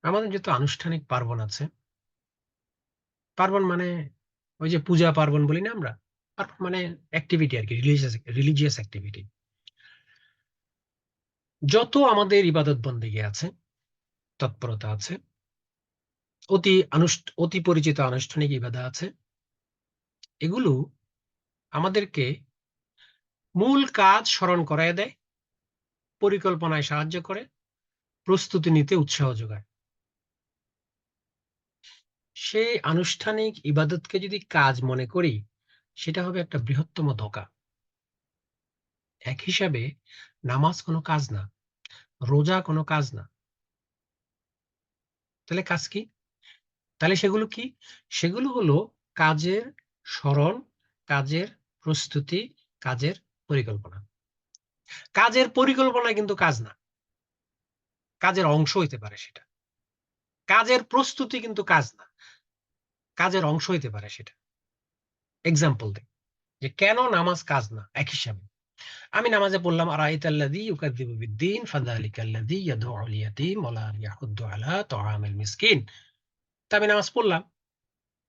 আমাদের যত আনুষ্ঠানিক পার্বণ আছে, পার্বণ মানে ওই যে পূজা পার্বণ বলি না আমরা, পার্বণ মানে অ্যাক্টিভিটি আর কি, রিলিজিয়াস অ্যাক্টিভিটি। যত আমাদের ইবাদত বন্দেগী আছে, তৎপরতা আছে, অতি পরিচিত আনুষ্ঠানিক ইবাদত আছে, এগুলো আমাদেরকে মূল কাজ স্মরণ করায় দেয়, পরিকল্পনায় সাহায্য করে, প্রস্তুতি নিতে উৎসাহ যোগায়। সেই আনুষ্ঠানিক ইবাদতকে যদি কাজ মনে করি, সেটা হবে একটা বৃহত্তম ধোঁকা। এক হিসাবে নামাজ কোনো কাজ না, রোজা কোনো কাজ না। তাহলে কাজ কি? তাহলে সেগুলো কি? সেগুলো হলো কাজের স্মরণ, কাজের প্রস্তুতি, কাজের পরিকল্পনা। কাজের পরিকল্পনা কিন্তু কাজ না, কাজের অংশ হইতে পারে সেটা। কাজের প্রস্তুতি কিন্তু কাজ না, কাজের অংশ হইতে পারে সেটা। এক্সাম্পল দেই যে কেন নামাজ কাজ না। এক হিসাবে আমি নামাজে পড়লাম আরাইতাল্লাযী ইউকাযযিবু বিদ্দীন ফাযালিকাল্লাযী ইয়াদউল ইয়াতীম ওয়া লা ইয়াহুদ্দু আলা তাআমিল মিসকিন। তা আমি নামাজ পড়লাম,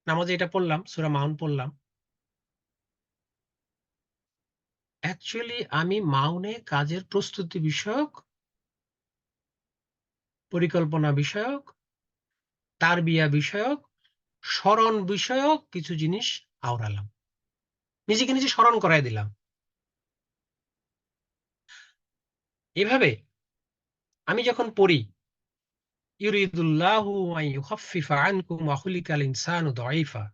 নামাজে এটা পড়লাম, সূরা মাউন পড়লাম। অ্যাকচুয়ালি আমি মাউনে কাজের প্রস্তুতি বিষয়ক, পরিকল্পনা বিষয়ক, তারবিয়া বিষয়ক, স্মরণ বিষয়ক কিছু জিনিস আওড়ালাম, নিজেকে নিজে স্মরণ করাই দিলাম। এভাবে আমি যখন পড়ি ইউরিদুল্লাহু আন ইউখাফফিফা আনকুম ওয়া খুলিকাল ইনসানু দাঈফা,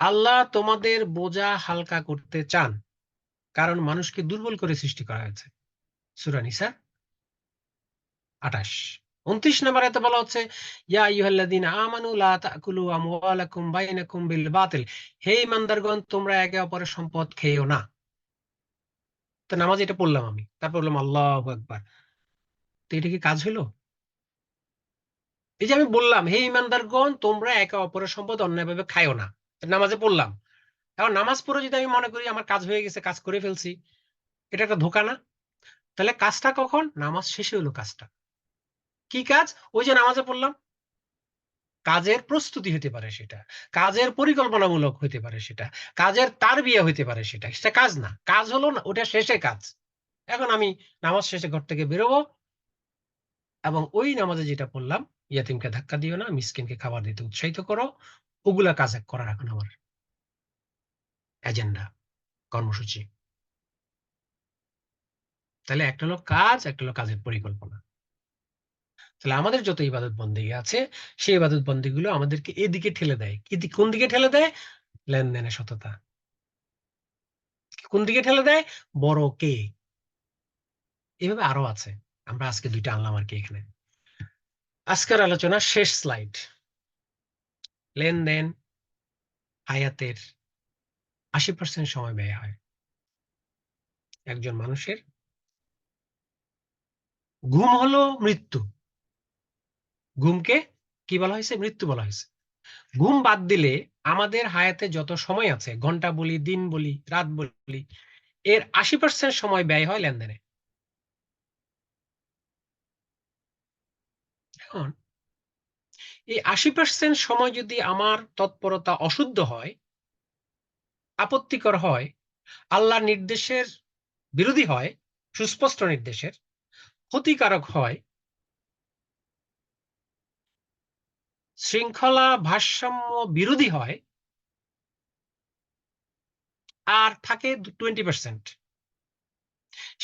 আল্লাহ তোমাদের বোঝা হালকা করতে চান, কারণ মানুষকে দুর্বল করে সৃষ্টি করা হয়েছে। সূরা নিসা 28। 29 নম্বর আয়াতে বলা হচ্ছে ইয়া আইয়ুহাল্লাযীনা আমানু লা তাকুলু আমওয়ালাকুম বাইনাকুম বিল বাতিল, হে ঈমানদারগণ তোমরা একে অপরের সম্পদ খেয়েও না। তো নামাজ এটা পড়লাম আমি, তারপর বললাম আল্লাহু আকবার। তো এটা কি কাজ হলো? এই যে আমি বললাম হে ঈমানদারগণ তোমরা একে অপরের সম্পদ অন্যায়ভাবে খায়ও না, নামাজে পড়লাম। এখন নামাজ পড়ে যদি আমি মনে করি আমার কাজ হয়ে গেছে, কাজ করে ফেলছি, এটা একটা ধোঁকা না? তাহলে কাজটা কখন? নামাজ শেষে হলো কাজটা। কি কাজ? ওই যে নামাজে পড়লাম। কাজের প্রস্তুতি হতে পারে সেটা, কাজের পরিকল্পনামূলক হতে পারে সেটা, কাজের তারবিয়া হতে পারে সেটা। সেটা কাজ না, কাজ হলো না, ওটা শেষে কাজ। এখন আমি নামাজ শেষে ঘর থেকে বেরোবো এবং ওই নামাজে যেটা পড়লাম, ইয়াতিমকে ধাক্কা দিও না, মিসকিনকে খাবার দিতে উৎসাহিত করো, ওগুলা কাজ করার এখন আমার এজেন্ডা, কর্মসূচি। তাহলে একটা হলো কাজ, একটা হলো কাজের পরিকল্পনা। তাহলে আমাদের যত ইবাদত বন্দেগী আছে, সেই ইবাদত বন্দেগীগুলো আমাদেরকে এদিকে ঠেলে দেয়। কোন দিকে ঠেলে দেয়? লেনদেনের সততা। কোন দিকে ঠেলে দেয়? বড় কে। এভাবে আরো আছে, আমরা আজকে দুইটা আনলাম আর কি এখানে। আজকের আলোচনা শেষ স্লাইড। লেনদেন হায়াতের 80% সময় ব্যয় হয়। একজন মানুষের ঘুম হলো মৃত্যু। ঘুমকে কি বলা হয়েছে? মৃত্যু বলা হয়েছে। ঘুম বাদ দিলে আমাদের হায়াতে যত সময় আছে, ঘন্টা বলি, দিন বলি, রাত বলি, এর 80% সময় ব্যয় হয় লেনদেনে। এখন এই 80% সময় যদি আমার তৎপরতা অশুদ্ধ হয়, আপত্তিকর হয়, আল্লাহর নির্দেশের বিরোধী হয়, সুস্পষ্ট নির্দেশের, ক্ষতিকারক হয়, শৃঙ্খলা ভারসাম্য বিরোধী হয়, আর থাকে 20%,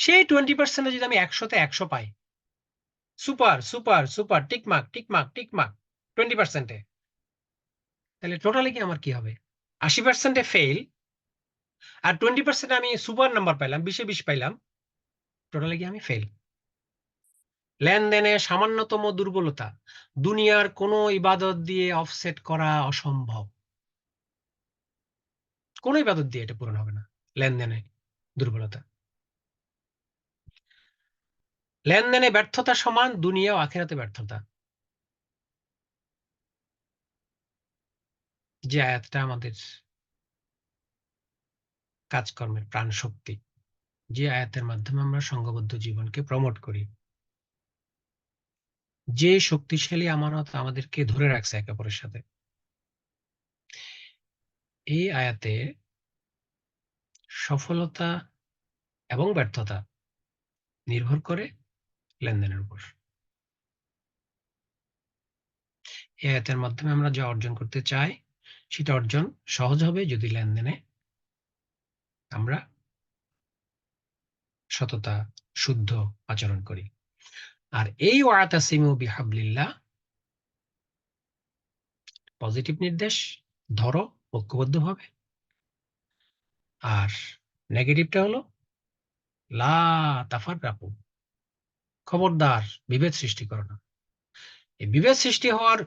সেই 20% যদি আমি 100-তে 100 পাই, super super super, tick mark tick mark tick mark 20%-এ, তাহলে টোটালি কি আমার কি হবে? 80%-এ ফেল, আর 20% আমি সুপার নাম্বার পাইলাম, 20-এ 20 পাইলাম, টোটালি কি আমি ফেল। লেনদেনে সামান্যতম দুর্বলতা দুনিয়ার কোনো ইবাদত দিয়ে অফসেট করা অসম্ভব। কোন ইবাদত দিয়ে এটা পূরণ হবে না, লেনদেনে দুর্বলতা। লেনদেনে ব্যর্থতা সমান দুনিয়া ও আখিরাতে ব্যর্থতা। যে আয়াতটা আমাদের কাজকর্মের প্রাণ শক্তি, যে আয়াতের মাধ্যমে আমরা সংঘবদ্ধ জীবনকে প্রমোট করি, যে শক্তিশালী আমানত আমাদেরকে ধরে রাখছে একে অপরের সাথে, এই আয়াতে সফলতা এবং ব্যর্থতা নির্ভর করে লেনদেনের উপর। এই আয়াতের মাধ্যমে আমরা যা অর্জন করতে চাই সেটা অর্জন সহজ হবে যদি লেনদেনে আমরা সততা, শুদ্ধ আচরণ করি। আর এই ওয়াতাসিমু বিহাবলিল্লাহ পজিটিভ নির্দেশ, ধরো ঐক্যবদ্ধভাবে। আর নেগেটিভটা হলো লা তাফাররাকু, খবরদার বিভেদ সৃষ্টি করো না। এই বিভেদ সৃষ্টি হওয়ার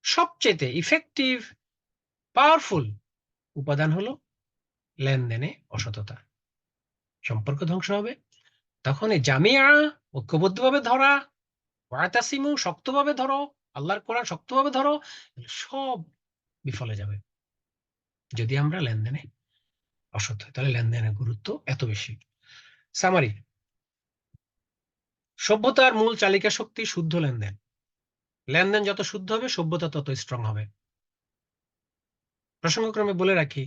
সবচেয়ে ইফেক্টিভ পাওয়ারফুল উপাদান হলো লেনদেনে অসততা। সম্পর্ক ধ্বংস হবে। তখন এই জামিয়া, ঐক্যবদ্ধভাবে ধরা, ওয়াতাসিমু শক্তভাবে ধরো, আল্লাহর কোরআন শক্তভাবে ধরো, সব বিফলে যাবে যদি আমরা লেনদেনে অসৎ হয়। তাহলে লেনদেনের গুরুত্ব এত বেশি। সামারি, সভ্যতার মূল চালিকা শক্তি শুদ্ধ লেনদেন। লেনদেন যত শুদ্ধ হবে সভ্যতা তত স্ট্রং হবে। প্রসঙ্গক্রমে বলে রাখি,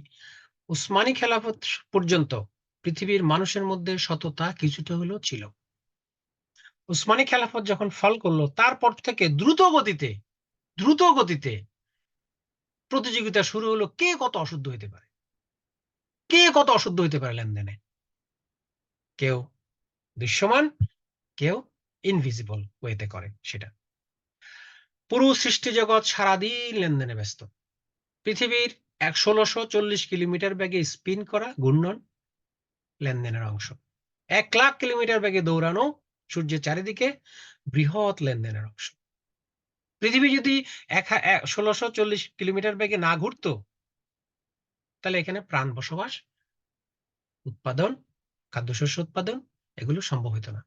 উসমানী খেলাফত পর্যন্ত পৃথিবীর মানুষের মধ্যে সততা কিছুটা হলেও ছিল। উসমানী খেলাফত যখন ফল করলো তারপর থেকে দ্রুত গতিতে প্রতিযোগিতা শুরু হলো, কে কত অশুদ্ধ হইতে পারে, কে কত অশুদ্ধ হইতে পারে লেনদেনে। কেউ দৃশ্যমান, কেউ ইনভিজিবল ওয়েতে করে সেটা। পুরো সৃষ্টি জগৎ সারাদিন লেনদেনে ব্যস্ত। পৃথিবীর 1640 কিলোমিটার বেগে স্পিন করা ঘূর্ণন লেনদেনের অংশ। 1,00,000 কিলোমিটার বেগে দৌড়ানো সূর্যের চারিদিকে বৃহৎ লেনদেনের অংশ। পৃথিবী যদি 1640 কিলোমিটার বেগে না ঘুরতো, তাহলে এখানে প্রাণ বসবাস, উৎপাদন, খাদ্যশস্য উৎপাদন এগুলো সম্ভব হতো না।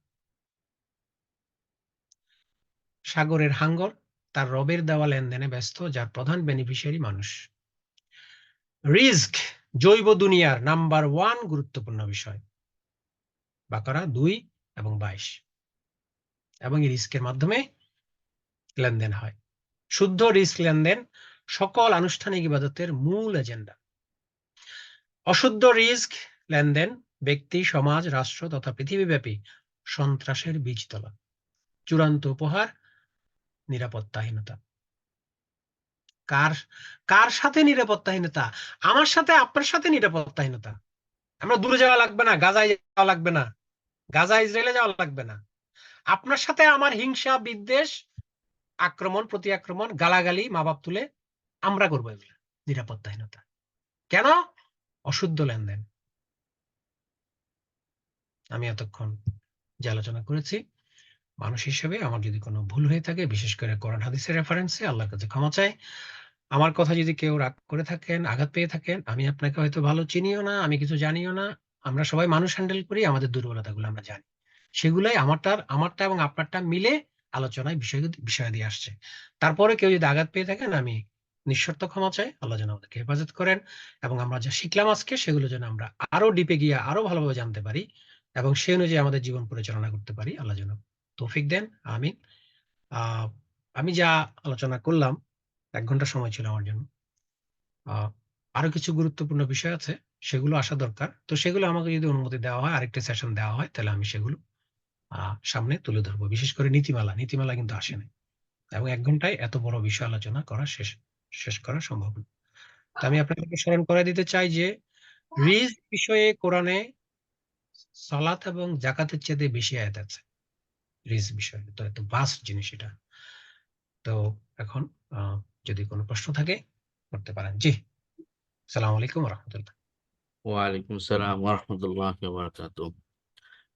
সাগরের হাঙ্গর তার রবের দেওয়া লেনদেনে ব্যস্ত, যার প্রধান বেনিফিশিয়ারি মানুষ। রিস্ক জৈব দুনিয়ার নাম্বার 1 গুরুত্বপূর্ণ বিষয়। বাকারা 2 এবং 22। এবং এই রিস্কের মাধ্যমে লেনদেন হয়। শুদ্ধ রিস্ক লেনদেন সকল আনুষ্ঠানিক ইবাদতের মূল এজেন্ডা। অশুদ্ধ রিস্ক লেনদেন ব্যক্তি, সমাজ, রাষ্ট্র তথা পৃথিবীব্যাপী সন্ত্রাসের বীজতলা। চূড়ান্ত উপহার নিরাপত্তাহীনতা। কার কার সাথে নিরাপত্তাহীনতা? আমার সাথে, আপনার সাথে নিরাপত্তাহীনতা। আমরা দূরে যাওয়া লাগবে না, গাজায় যাওয়া লাগবে না, গাজা ইসরায়েলে যাওয়া লাগবে না। আপনার সাথে আমার হিংসা, বিদ্বেষ, আক্রমণ, প্রতি আক্রমণ, গালাগালি, মা বাপ তুলে আমরা করবো এগুলো। নিরাপত্তাহীনতা কেন? অশুদ্ধ লেনদেন। আমি এতক্ষণ যে আলোচনা করেছি, মানুষ হিসেবে আমার যদি কোনো ভুল হয়ে থাকে, বিশেষ করে কোরআন হাদিসের রেফারেন্সে, আল্লাহর কাছে ক্ষমা চাই। আমার কথা যদি কেউ রাগ করে থাকেন, আঘাত পেয়ে থাকেন, আমি আপনাকে হয়তো ভালো চিনিও না, আমি কিছু জানিও না। আমরা সবাই মানুষ, হ্যান্ডেল করি, আমাদের দুর্বলতাগুলো আমরা জানি। সেগুলাই আমারটা এবং আপনারটা মিলে আলোচনায় বিষয় দিয়ে আসছে। তারপরে কেউ যদি আঘাত পেয়ে থাকেন, আমি নিঃশর্ত ক্ষমা চাই। আল্লাহ যেন আমাদেরকে হেফাজত করেন এবং আমরা যা শিখলাম আজকে সেগুলো যেন আমরা আরো ডিপে গিয়ে আরো ভালোভাবে জানতে পারি এবং সেই অনুযায়ী আমাদের জীবন পরিচালনা করতে পারি। আল্লাহ যেন তৌফিক দেন, আমিন। আহ আমি যা আলোচনা করলাম, 1 ঘন্টা সময় ছিল আমার জন্য। আরো কিছু গুরুত্বপূর্ণ বিষয় আছে, সেগুলো আসা দরকার। তো সেগুলো আমাকে যদি অনুমতি দেওয়া হয়, আরেকটা সেশন দেওয়া হয়, তাহলে আমি সেগুলো সামনে তুলে ধরবো। বিশেষ করে নীতিমালা কিন্তু আসে না, এবং 1 ঘন্টায় এত বড় বিষয় আলোচনা করা শেষ করা সম্ভব না। তো আমি আপনাদেরকে স্মরণ করে দিতে চাই যে রিস্ক বিষয়ে কোরআনে সালাত এবং যাকাতের চেয়ে বেশি আয়াত আছে। রিস্ক বিষয়ে তো এত ভাস্ট জিনিস এটা। তো এখন যদি কোনো প্রশ্ন থাকে করতে পারেন। জি, আসসালামু আলাইকুম ওয়া রাহমাতুল্লাহ। ওয়ালাইকুম আসসালাম ওয়া রাহমাতুল্লাহি ওয়া বারাকাতুহু।